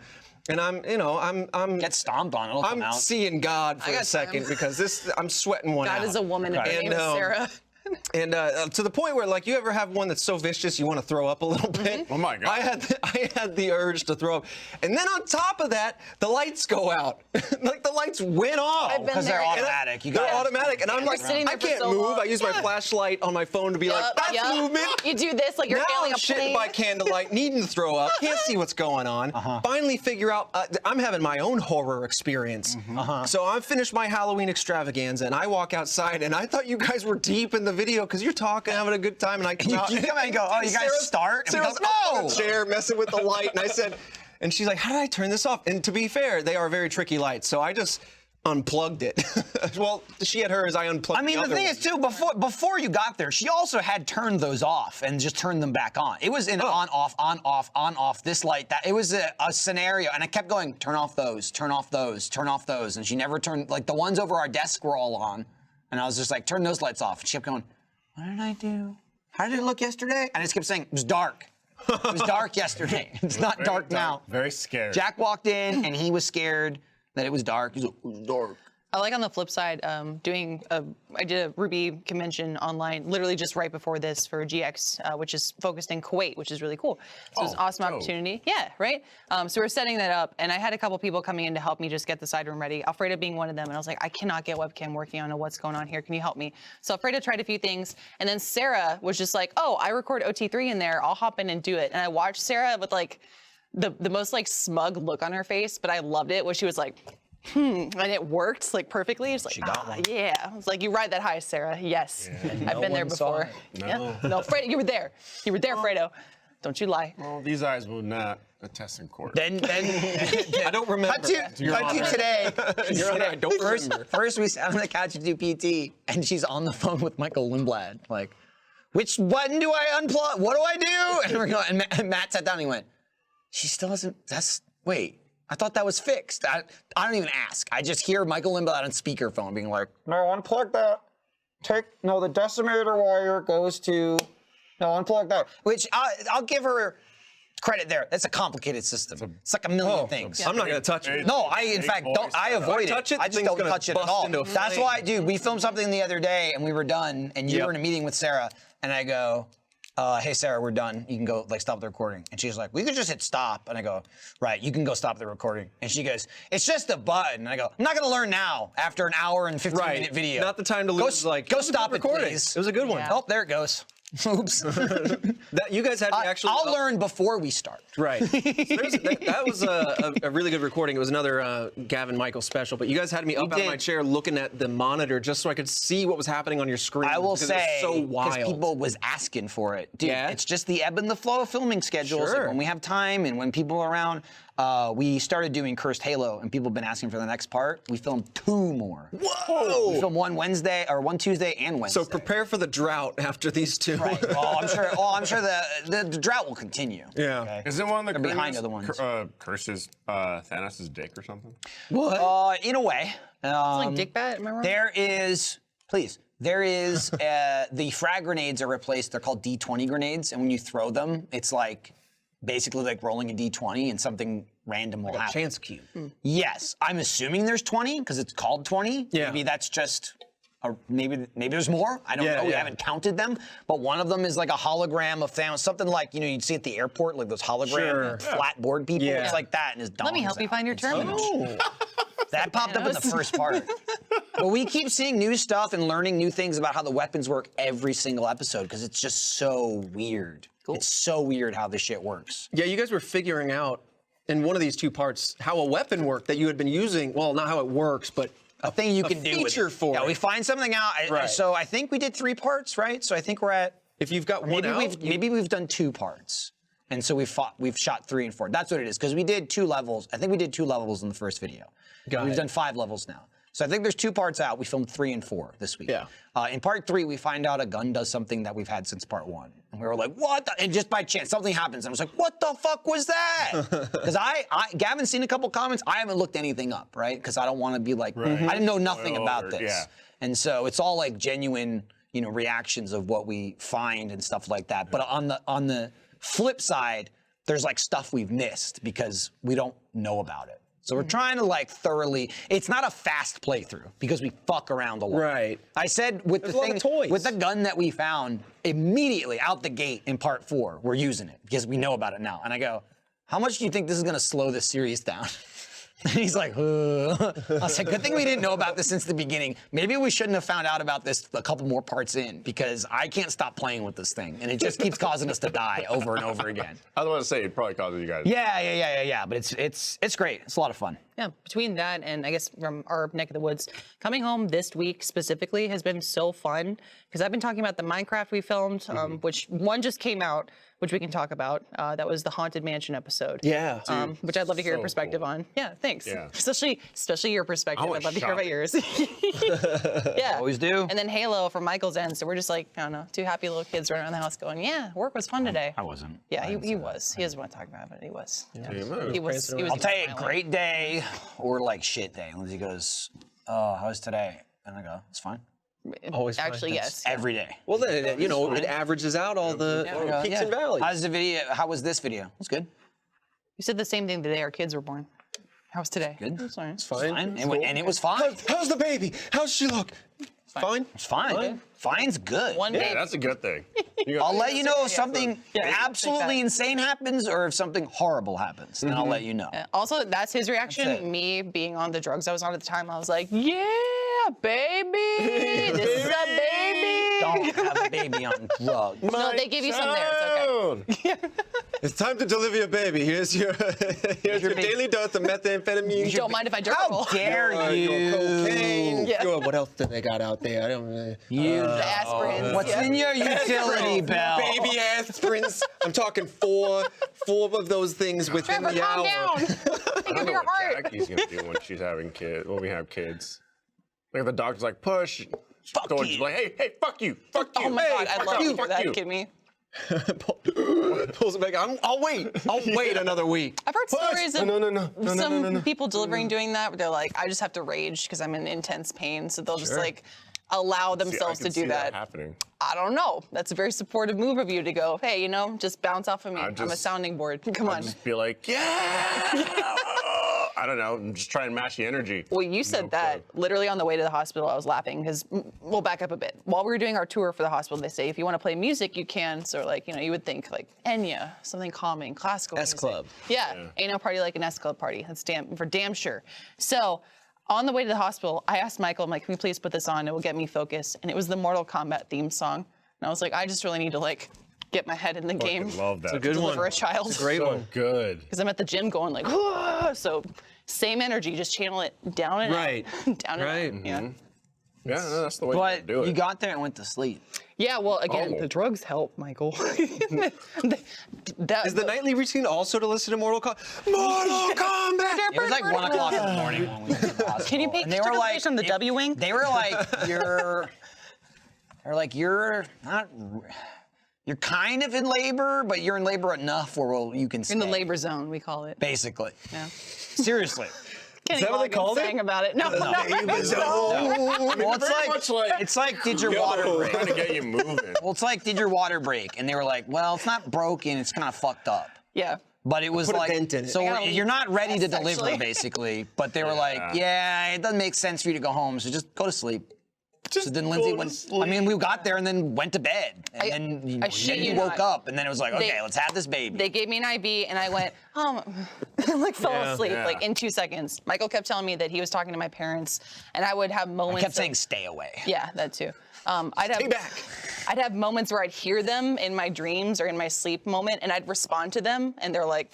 and I'm Get stomped on. It'll come I'm out. seeing God for a got second time. because I'm sweating one out. God is a woman, and her And, name is Sarah. And to the point where, like, you ever have one that's so vicious you want to throw up a little bit? Oh my God. I had the urge to throw up, and then on top of that, the lights go out. Like the lights went off. I've been Because they're there. automatic. You They're got automatic, and I'm like, sitting there I for can't so move. long. I use my Yeah. flashlight on my phone to be like, that's Yup. movement. You do this like you're Now failing I'm a shitting plane. by candlelight, needing to throw up, can't see what's going on. Finally figure out, I'm having my own horror experience. So I finished my Halloween extravaganza, and I walk outside, and I thought you guys were deep in the video because you're talking, having a good time, and I come out. You come out and go, oh, you guys start? And we Sarah's go, up on no! a chair messing with the light, and I said, and she's like, how did I turn this off? And to be fair, they are very tricky lights, so I just unplugged it. Well, she had hers, I unplugged I mean, the other thing one. is, too, before you got there, she also had turned those off and just turned them back on. It was an on, off, this light, that. It was a scenario, and I kept going, turn off those, turn off those, turn off those. And she never turned, like, the ones over our desk were all on. And I was just like, turn those lights off. And she kept going, what did I do? How did it look yesterday? And I just kept saying, it was dark. It was dark yesterday. It's not dark now. Very scared. Jack walked in, and he was scared that it was dark. He's like, it was dark. I like on the flip side, I did a Ruby convention online, literally just right before this for GX, which is focused in Kuwait, which is really cool. So it's an awesome opportunity. Yeah, right? So we're setting that up, and I had a couple people coming in to help me just get the side room ready. Alfredo being one of them, and I was like, I cannot get webcam working. I don't know what's going on here. Can you help me? So Alfredo tried a few things, and then Sarah was just like, oh, I record OT3 in there. I'll hop in and do it. And I watched Sarah with like the most like smug look on her face, but I loved it, where she was like, and it worked like perfectly. It's like, yeah. I was like, you ride that high, Sarah. Yes, I've been there before. No. No, Fredo, you were there. You were there, Fredo. Don't you lie. Well, these eyes will not attest in court. Then I don't remember. cut to today. Your Honor, I don't remember. First we sat on the couch to do PT, and she's on the phone with Michael Lindblad, like, which button do I unplug? What do I do? And we're going, and Matt sat down and he went, she still hasn't, wait, I thought that was fixed. I don't even ask. I just hear Michael Lindblad on speakerphone being like, no, unplug that. The decimator wire goes to, no, unplug that. Which I'll give her credit there. That's a complicated system. It's like a million things. I'm not gonna touch it. No, in fact, I avoid it. I just don't touch it at all. That's why, dude, we filmed something the other day and we were done, and you were in a meeting with Sarah, and I go, hey, Sarah, we're done. You can go, stop the recording. And she's like, we could just hit stop. And I go, right, you can go stop the recording. And she goes, it's just a button. And I go, I'm not gonna learn now after an hour and 15-minute video. Not the time to lose. Go stop it, please. It was a good one. Yeah. Oh, there it goes. Oops. You guys had me actually. I'll learn before we start. Right. So that was a really good recording. It was another Gavin Michael special, but you guys had me up out of my chair looking at the monitor just so I could see what was happening on your screen. I will because say, it was so because wild. people was asking for it. Dude, Yeah? it's just the ebb and the flow of filming schedules. Sure. Like when we have time and when people are around. We started doing Cursed Halo, and people have been asking for the next part. We filmed 2 more. Whoa! We filmed one Tuesday and Wednesday. So prepare for the after these 2. Right. I'm sure the drought will continue. Yeah. Okay? Isn't one of the They're behind other ones. curses Thanos' dick or something? What? In a way. It's like Dick Bat, am I wrong? There is the frag grenades are replaced. They're called D20 grenades, and when you throw them, it's like basically like rolling a D20 and something random will happen. Chance cube. Yes, I'm assuming there's 20 because it's called 20. Yeah. Maybe that's just. Maybe there's more. I don't know. We haven't counted them. But one of them is like a hologram of Thanos, something like you'd see at the airport, like those hologram flat board people. Yeah. It's like that, and his dong. Let me help you find your terminal. That popped up in the first part. But we keep seeing new stuff and learning new things about how the weapons work every single episode because it's just so weird. Cool. It's so weird how this shit works. Yeah, you guys were figuring out in one of these 2 parts how a weapon worked that you had been using. Well, not how it works, but a thing you can do with feature it. for Yeah, it. we find something out. Right. So I think we did 3 parts, right? So I think we're at. if you've got one out, Maybe we've done 2 parts. And so we've shot 3 and 4. That's what it is, because we did 2 levels. I think we did 2 levels in the first video. We've done 5 levels now. So I think there's 2 parts out. We filmed 3 and 4 this week. Yeah. In part 3, we find out a gun does something that we've had since part 1. And we were like, what? And just by chance, something happens. And I was like, what the fuck was that? Because Gavin's seen a couple comments. I haven't looked anything up, right? Because I don't want to be like, I didn't know nothing about this. Yeah. And so it's all like genuine, reactions of what we find and stuff like that. But on the flip side, there's like stuff we've missed because we don't know about it. So we're trying to like thoroughly. It's not a fast playthrough because we fuck around a lot. Right. I said with There's the a lot thing of toys. with the gun that we found immediately out the gate in part 4, we're using it because we know about it now. And I go, how much do you think this is gonna slow this series down? And he's like, I was like, good thing we didn't know about this since the beginning. Maybe we shouldn't have found out about this a couple more parts in because I can't stop playing with this thing. And it just keeps causing us to die over and over again. I was about to say, it probably causes you guys. Yeah. But it's great. It's a lot of fun. Yeah, between that and I guess from our neck of the woods, coming home this week specifically has been so fun because I've been talking about the Minecraft we filmed, which one just came out, which we can talk about. That was the Haunted Mansion episode. Yeah. Which I'd love to hear your so perspective cool. on. Yeah, thanks. Yeah. Especially your perspective. was I'd love to hear about shocked. yours. Yeah. Always do. And then Halo from Michael's end. So we're just like, I don't know, 2 happy little kids running around the house going, yeah, work was fun today. I wasn't. Yeah, he was. He doesn't want to talk about it, but he was. Yeah. man. He was. I'll tell you, great day or like shit day. And Lindsay goes, oh, how was today? And I go, it's fine. Always fine. Actually, yes. Every day. Well, then it averages out all the peaks and valleys. How was this video? It was good. You said the same thing the day our kids were born. How was today? Good. It's fine. It's fine. And it was fine. How's the baby? How's she look? Fine. It's fine. Fine's good. One Yeah, baby. that's a good thing. I'll let you know if Yeah, something yeah, absolutely take that. insane happens or if something horrible happens. Then I'll let you know. Also, that's his reaction. That's it. Me being on the drugs I was on at the time, I was like, yeah, baby. This is a baby. Don't have a baby on drugs. No, they give you some there. It's okay. It's time to deliver your baby. Here's your your baby. daily dose of methamphetamine. Don't mind if I How dribble. dare Your you? cocaine. Yeah. What else do they got out there? I don't. You. The aspirins. What's in your utility belt? Baby aspirins. I'm talking four of those things within Trevor, the calm hour. down. I Think don't of know your what heart. Jackie's gonna do when she's having kids. When we have kids, like the doctor's like push. Fuck George you. is like, hey, fuck you, fuck you. Oh my hey, God, I fuck love you, you for fuck that. you. Kidding me? Pulls it back. I'll wait. I'll wait another week. I've heard stories of No, some people delivering doing that where they're like, I just have to rage because I'm in intense pain. So they'll just like allow themselves See, I to can do see that. happening. I don't know. That's a very supportive move of you to go, hey, you know, just bounce off of me. I'm a just- sounding board. Come on. Just be like, yeah. I don't know. I'm just trying to match the energy. Well, you said that literally on the way to the hospital, I was laughing because we'll back up a bit. While we were doing our tour for the hospital, they say if you want to play music, you can. So, like, you know, you would think like Enya, something calming, classical S music. Club. Yeah, ain't no party like an S Club party. That's for damn sure. So, on the way to the hospital, I asked Michael, I'm like, can we please put this on? It will get me focused. And it was the Mortal Kombat theme song. And I was like, I just really need to like get my head in the game. Love that. It's a good Deliver one. a child. It's a great one. Good. Because I'm at the gym going like, "Whoa." So same energy, just channel it down and Right. out, down and Right. out. Yeah. Yeah, no, that's the way But to do it. you got there and went to sleep. Yeah. Well, again, Oh. the drugs help, Michael. Is the nightly routine also to listen to Mortal Kombat? Mortal Kombat! It was like 1 o'clock in the morning when we went to the hospital. Can you paint And they were picture like, on the W wing? They were like, you're not. You're kind of in labor, but you're in labor enough where you can stay. In the labor zone, we call it. Basically. Yeah. Seriously. Kenny that what they Loggins called it? sang about it. No, no. Well, it's like, did your water break? Trying to get you moving. Well, it's like, did your water break? And they were like, well, it's not broken, it's kind of fucked up. Yeah. But it was Put a like, dent in it. so I gotta you're not ready to leave. deliver, Actually. basically. But they were like, yeah, it doesn't make sense for you to go home, so just go to sleep. So then Lindsay went. I mean, we got there and then went to bed, and then I shit then you you woke not. up, and then it was like, okay, let's have this baby. They gave me an IV, and I went, like fell asleep Yeah. like in 2 seconds. Michael kept telling me that he was talking to my parents, and I would have moments. I kept of- saying, stay away. Yeah, that too. I'd have moments where I'd hear them in my dreams or in my sleep moment, and I'd respond to them, and they're like,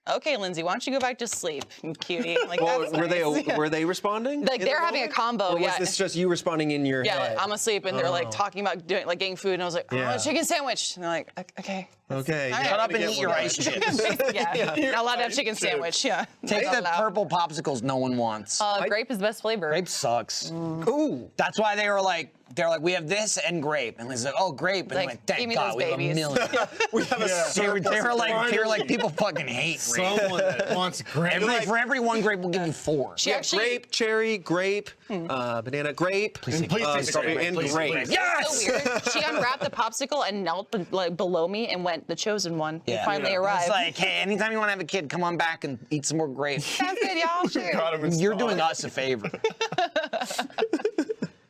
"Okay, Lindsay, why don't you go back to sleep, cutie?" Like, Well, that's were nice. they were they responding? Like in they're the having a moment? combo. Or was Yeah. this just you responding in your Yeah, head? like, I'm asleep, and they're like talking about doing like getting food, and I was like, "Oh, Yeah. chicken sandwich," and they're like, "Okay." Okay. All right. Shut up and Get eat your one. ice chips. Yeah, not allowed to have chicken sandwich. Yeah, Take Not the allowed. purple popsicles no one wants. Grape is the best flavor. Grape sucks. Ooh. That's why they're like, we have this and grape, and Lindsay's like, oh, grape, and Like, I'm like, thank give me God, those we have a babies. million. We have a They were like, people fucking hate grape. Someone that wants grape. For every one grape, we'll give you 4. She actually. grape, cherry, grape, banana, grape, strawberry, and grape. Yes! So weird. She unwrapped the popsicle and knelt like below me and went, "The chosen one." He finally arrived. It's like, hey, anytime you want to have a kid, come on back and eat some more grapes. That's good, y'all. Sure. You're doing us a favor.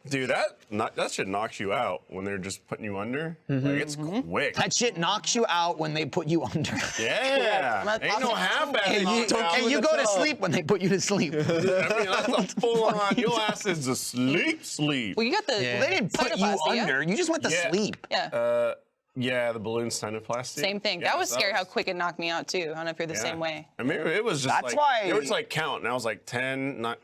Dude, that shit knocks you out when they're just putting you under. Like, it's quick. That shit knocks you out when they put you under. Yeah. Ain't no half-ass knockout. And you go to sleep when they put you to sleep. I mean, that's a full-on, your ass is asleep. Well, you got the. They didn't put you cytoplasty, yeah? under. You just went to Yeah. sleep. Yeah. Yeah, the balloon sinuplasty. Same thing. Yeah, that was so scary how quick it knocked me out too. I don't know if you're the yeah. same way. I mean, it was just That's like, why- it was like count, and I was like 10, not.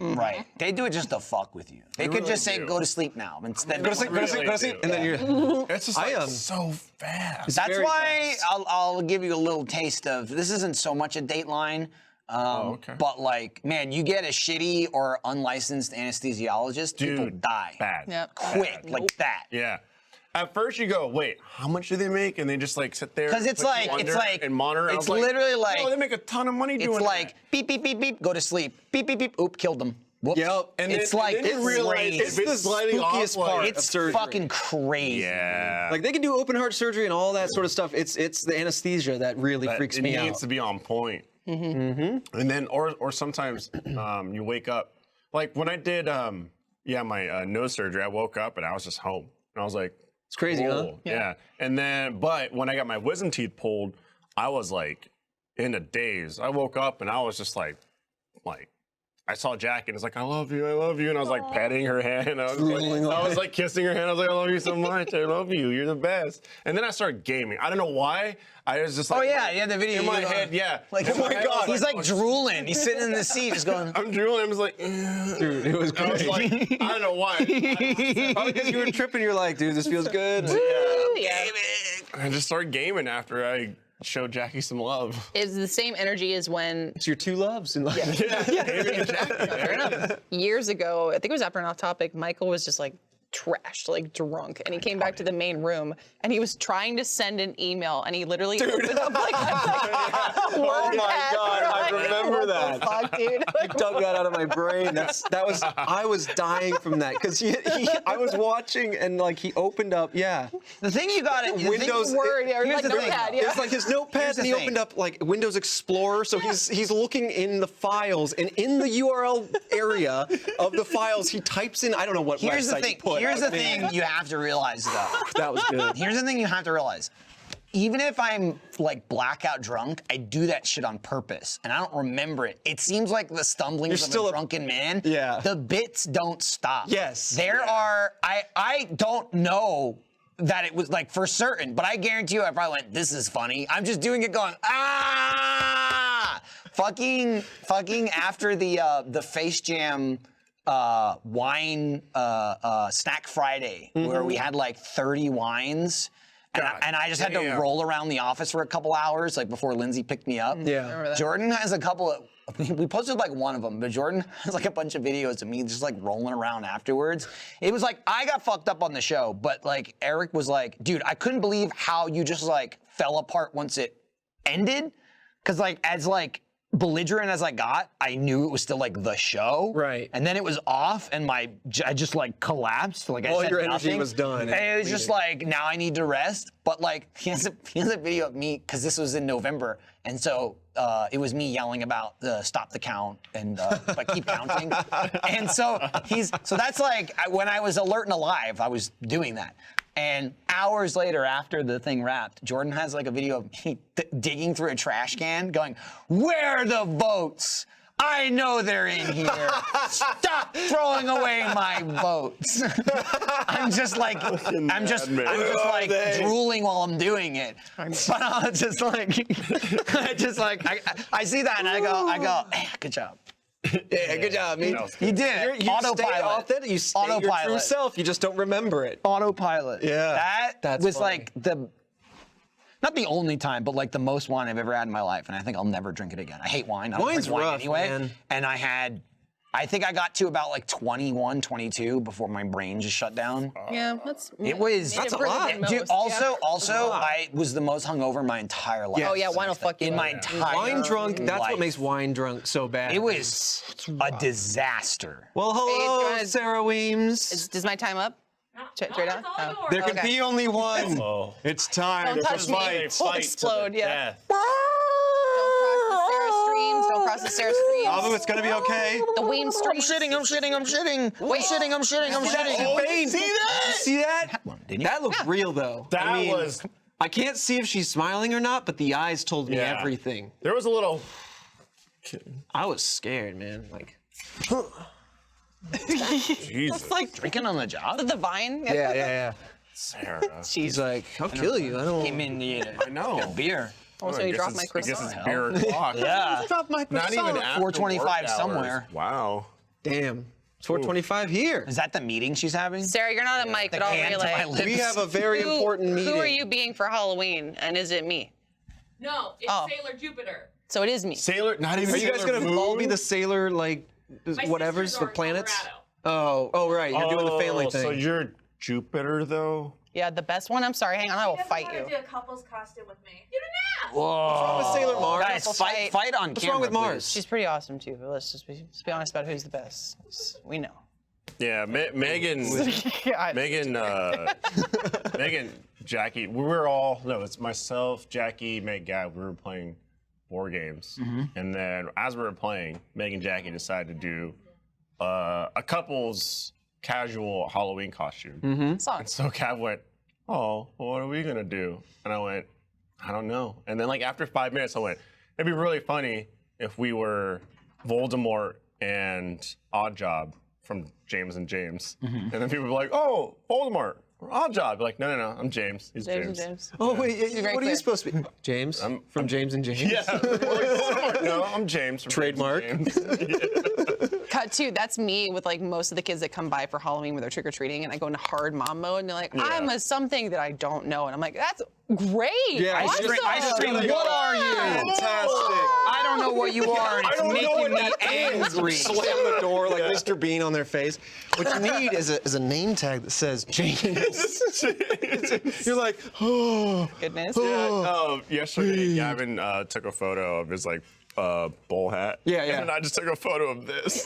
Right. They do it just to fuck with you. They could really just say, do. go to sleep now. Instead, Go to sleep, go to sleep, go to sleep, and then you're. It's just like so fast. That's very why I'll give you a little taste of, this isn't so much a Dateline, okay. but like, man, you get a shitty or unlicensed anesthesiologist, people Dude, die. Bad. Yep. Quick, like that. Yeah. At first you go, wait, how much do they make? And they just like sit there. 'Cause it's put you like- under it's like- and monitor. I it's was literally like- oh, they make a ton of money doing It's like, that. beep, beep, beep, beep, go to sleep. Beep, beep, beep, oop, killed them. Whoops. Yep. And it's then, like, and then you realize crazy. if it's sliding off, spookiest like, part. It's surgery. fucking crazy. yeah. Like they can do open heart surgery and all that sort of stuff. It's the anesthesia that really But freaks it me needs out. to be on point. And then, or sometimes you wake up. Like when I did, my nose surgery, I woke up and I was just home. And I was like, It's crazy, huh? "Whoa." Yeah. And then, but when I got my wisdom teeth pulled, I was like in a daze. I woke up and I was just like, I saw Jack and it's like, I love you. And I was like patting her hand. I was like kissing her hand. I was like, I love you so much. I love you. You're the best. And then I started gaming. I don't know why. I was just like, Oh yeah, yeah, the video. in my head, yeah. Like, In my head, I was he's like drooling. He's sitting in the seat, just going. I'm drooling. I was like, Dude, it was I was great. like, I don't know why. Probably because you were tripping. You're like, dude, this feels good. I just started gaming after I showed Jackie some love. Is the same energy as when It's your two loves in life. Gaming and Jackie. fair enough. Years ago, I think it was after an off topic, Michael was just like trashed, like drunk, and he came back to the main room and he was trying to send an email and he literally opened up like Oh my God, I remember that. fuck, dude. I dug that out of my brain. I was dying from that because I was watching and like he opened up, The thing you got it. Windows. Word, yeah, or Here's like the thing. notepad, yeah. It's like his notepad, Here's the and he thing. opened up like Windows Explorer. So he's looking in the files, and in the URL area of the files, he types in I don't know what Here's the website thing. he put. Here's the thing you have to realize though. That was good. Here's the thing you have to realize. Even if I'm like blackout drunk, I do that shit on purpose, and I don't remember it. It seems like the stumblings You're of still a a- drunken man. Yeah. The bits don't stop. Yes. There are. I don't know that it was like for certain, but I guarantee you, I probably went, "This is funny." I'm just doing it, going, "Ah!" Fucking after the Face Jam wine snack Friday, where we had like 30 wines. And I just had to damn. roll around the office for a couple hours, like before Lindsay picked me up. Yeah. Jordan has a couple of. We posted like one of them, but Jordan has like a bunch of videos of me just like rolling around afterwards. It was like I got fucked up on the show, but like Eric was like, "Dude, I couldn't believe how you just like fell apart once it ended," because like as like belligerent as I got, I knew it was still like the show. Right. And then it was off, and I just like collapsed. Like I All said your energy nothing. was done. And it was just like, now I need to rest. But like, he has a video of me, because this was in November, and so it was me yelling about stop the count and but keep counting. And so so that's like when I was alert and alive, I was doing that. And hours later, after the thing wrapped, Jordan has like a video of me digging through a trash can, going, "Where are the votes? I know they're in here. Stop throwing away my votes." I'm just like drooling while I'm doing it. But I was just like, I see that and I go, good job. Yeah, good job, man. You did it. You Autopilot. stay authentic. You stay your true Autopilot. self. You just don't remember it. Autopilot. Yeah, That that's was funny. like not the only time, but like the most wine I've ever had in my life, and I think I'll never drink it again. I hate wine. I don't Wine's drink wine rough, anyway. man. And I think I got to about like 21, 22 before my brain just shut down. Yeah, that's. It was That's a lot. Dude, also, I was the most hungover in my entire life. Yes. Oh yeah, wine will fuck you In up. my entire Wine drunk, that's life. what makes wine drunk so bad. It was a disaster. Well, Hey, hello, guys. Sarah Weems. Is my time up? Straight up? Oh. There can Okay. be only one. Oh. It's time Don't to touch me. fight. We'll explode, yeah. Death. Don't cross the Sarah streams. Don't cross the Sarah streams. Gabu, it's gonna be okay. The Weem streams. I'm shitting. Oh, Bane, see that? You see that? Didn't you? That looks real, though. That I mean, was. I can't see if she's smiling or not, but the eyes told me Yeah. everything. There was a little. I was scared, man. Like, Jesus. Like drinking on the job. The vine. yeah. Sarah. He's like, I'll kill you. I don't. Came in I know. beer. Also, I you guess dropped my it's- I guess croissant. it's beer o'clock. Yeah. Not even after 4:25 work hours. somewhere. Wow. Damn. It's 4:25 here. Is that the meeting she's having? Sarah, you're not a mic, The but I'll hand to my relay. lips. We have a very important meeting. Who are you being for Halloween, and is it me? No, it's Oh. Sailor Jupiter. So it is me. Sailor, not even Are you guys Sailor gonna all be Moon? the sailor, like, My whatever's sisters the are in planets? Colorado. Oh, right. You're doing the family Oh, thing. So you're Jupiter, though? Yeah, the best one. I'm sorry. Hang on, I will fight you. Do a couple's costume with me. You didn't ask. What's wrong with Sailor Mars? Guys, Couple fight on What's camera. wrong with Mars? please. She's pretty awesome too, but let's be honest about who's the best. We know. Yeah, Megan, Megan, Jackie. We were all, no, it's myself, Jackie, Meg, Gab. We were playing board games, and then as we were playing, Meg and Jackie decided to do a couple's casual Halloween costume. Song. And so Cav went, "Oh, well, what are we gonna do?" And I went, "I don't know." And then like after 5 minutes, I went, "It'd be really funny if we were Voldemort and Oddjob from James and James." And then people were like, "Oh, Voldemort, Oddjob." Like, no, I'm James. He's James. Oh wait, very what are clear. you supposed to be? James from James and James. Yeah. Voldemort. No, I'm James. From Trademark. James and James. Cut two. That's me with like most of the kids that come by for Halloween when they're trick or treating, and I go into hard mom mode, and they're like, "I'm a something that I don't know," and I'm like, "That's great. Yeah, Ice cream, what are you? Fantastic. I don't know what you are, and it's making me angry. Slam the door like Mr. Bean on their face. What you need is a name tag that says James. You're like, oh. Goodness. Yesterday, Gavin took a photo of his like bowl hat. Yeah. And I just took a photo of this.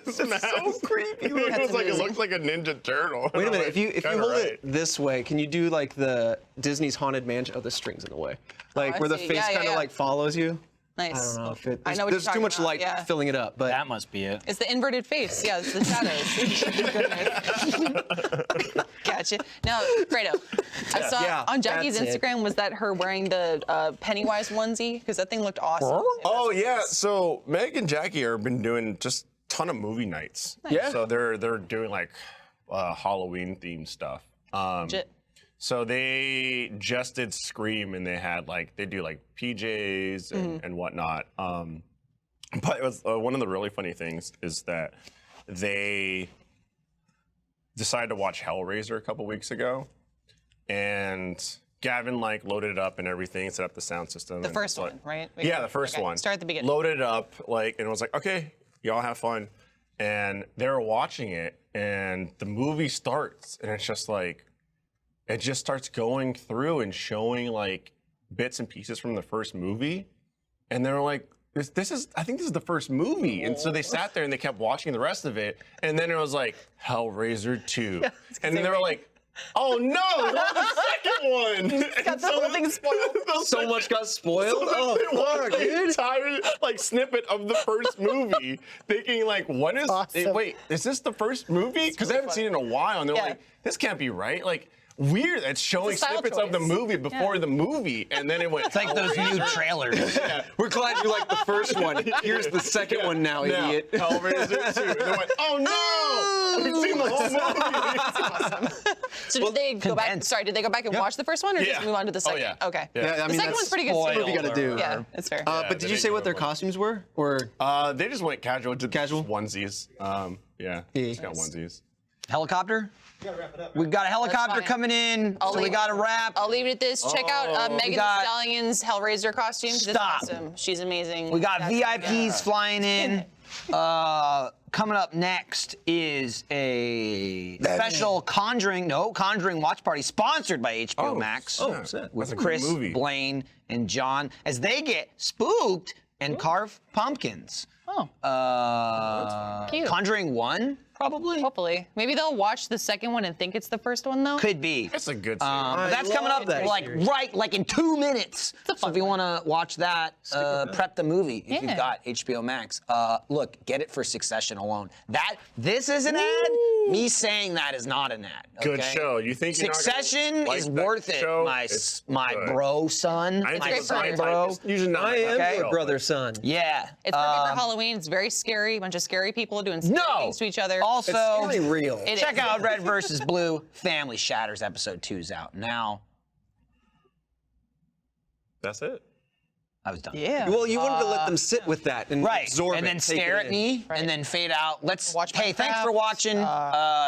This mask. So creepy. It looked like a Ninja Turtle. Wait a minute. If you hold right. it this way, can you do like the Disney's Haunted Mansion? Oh, the string's in the way. Like I where the see. face Yeah, kind of like follows you. Nice. I don't know if it. I know what There's you're too talking much about, light yeah. filling it up, but That must be it. It's the inverted face. Yeah, it's the shadows. Gotcha. Now, Fredo, I saw Yeah, on Jackie's that's it. Instagram, was that her wearing the Pennywise onesie? Because that thing looked awesome. Oh yeah. So Meg and Jackie have been doing just a ton of movie nights. Yeah. So they're doing like Halloween themed stuff. Legit. So they just did Scream, and they had like they do like PJs and whatnot. But it was one of the really funny things is that they decided to watch Hellraiser a couple weeks ago, and Gavin like loaded it up and everything, set up the sound system. The and first so- one, right? Yeah, the first Okay, one. Start at the beginning. Loaded it up like, and it was like, okay, y'all have fun. And they were watching it, and the movie starts, and it's just like, it just starts going through and showing like bits and pieces from the first movie, and they were like, this is, I think this is the first movie. And so they sat there and they kept watching the rest of it, and then it was like Hellraiser 2, and then they were like, oh no, not the second one. Got the whole thing spoiled. so much got spoiled. Oh, They watched fuck, the dude. entire like snippet of the first movie, thinking like, what is? Wait, is this the first movie? Because I haven't seen it in a while, and they're Yeah. like, this can't be right. Like, weird. It's showing It's a style snippets of the choice. movie before Yeah. the movie, and then it went. It's like those new trailers. We're glad you liked the first one. Here's the second one now, idiot. Hellraiser 2. And they went, oh no! We've seen the whole movie. So did they go back? condensed. Sorry, did they go back and watch the first one, or Yeah. just move on to the Oh, second? yeah. Okay. Yeah. I The mean, second that's one's pretty good spoiled. too. what you gotta do. Yeah, it's fair. But did they you say didn't what their go costumes were? Or They just went casual. Casual? onesies. Yeah. Just got onesies. Helicopter? We've got a helicopter fine. coming in, so we leave- got to wrap. I'll leave it at this. Check out Megan Thee got- Stallion's Hellraiser costume. 'Cause it's Stop. awesome. She's amazing. We got That's VIPs flying in. Coming up next is a special Conjuring watch party sponsored by HBO Max. Oh, shit. With That's a good Chris, movie. Blaine, and John as they get spooked and carve pumpkins. Cute. Conjuring 1, probably? Hopefully. Maybe they'll watch the second one and think it's the first one, though. Could be. That's a good But that's coming up that like in 2 minutes. So if you want to watch that, prep the movie if Yeah. you've got HBO Max. Look, get it for Succession alone. This is an ad. Me saying that is not an ad. Good okay? show. You think you're not gonna Succession like is that worth it, show? my It's my good. bro son, I my ain't son taking bro. It's usually not. I am Okay. your brother, son. Yeah. It's perfect for Halloween. It's very scary. A bunch of scary people doing scary No. things to each other. Also, It's really real. It check is. out Red vs. Blue. Family Shatters episode 2 is out now. That's it. I was done. Yeah. Well, you wanted to let them sit with that and Right, absorb and it, then take stare it at in. me, and then fade out. Let's. Watch my Hey, thanks for crafts. watching.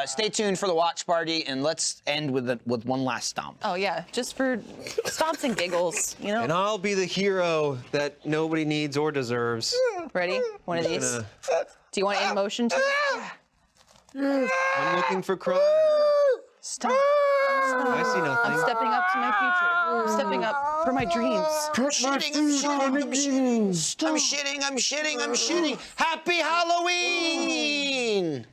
Stay tuned for the watch party, and let's end with one last stomp. Oh, yeah. Just for stomps and giggles, you know? And I'll be the hero that nobody needs or deserves. Ready? One of these. Do you want in motion too? I'm looking for crime. Stop. I see nothing. I'm stepping up to my future. I'm stepping up for my dreams. I'm shitting. Happy Halloween!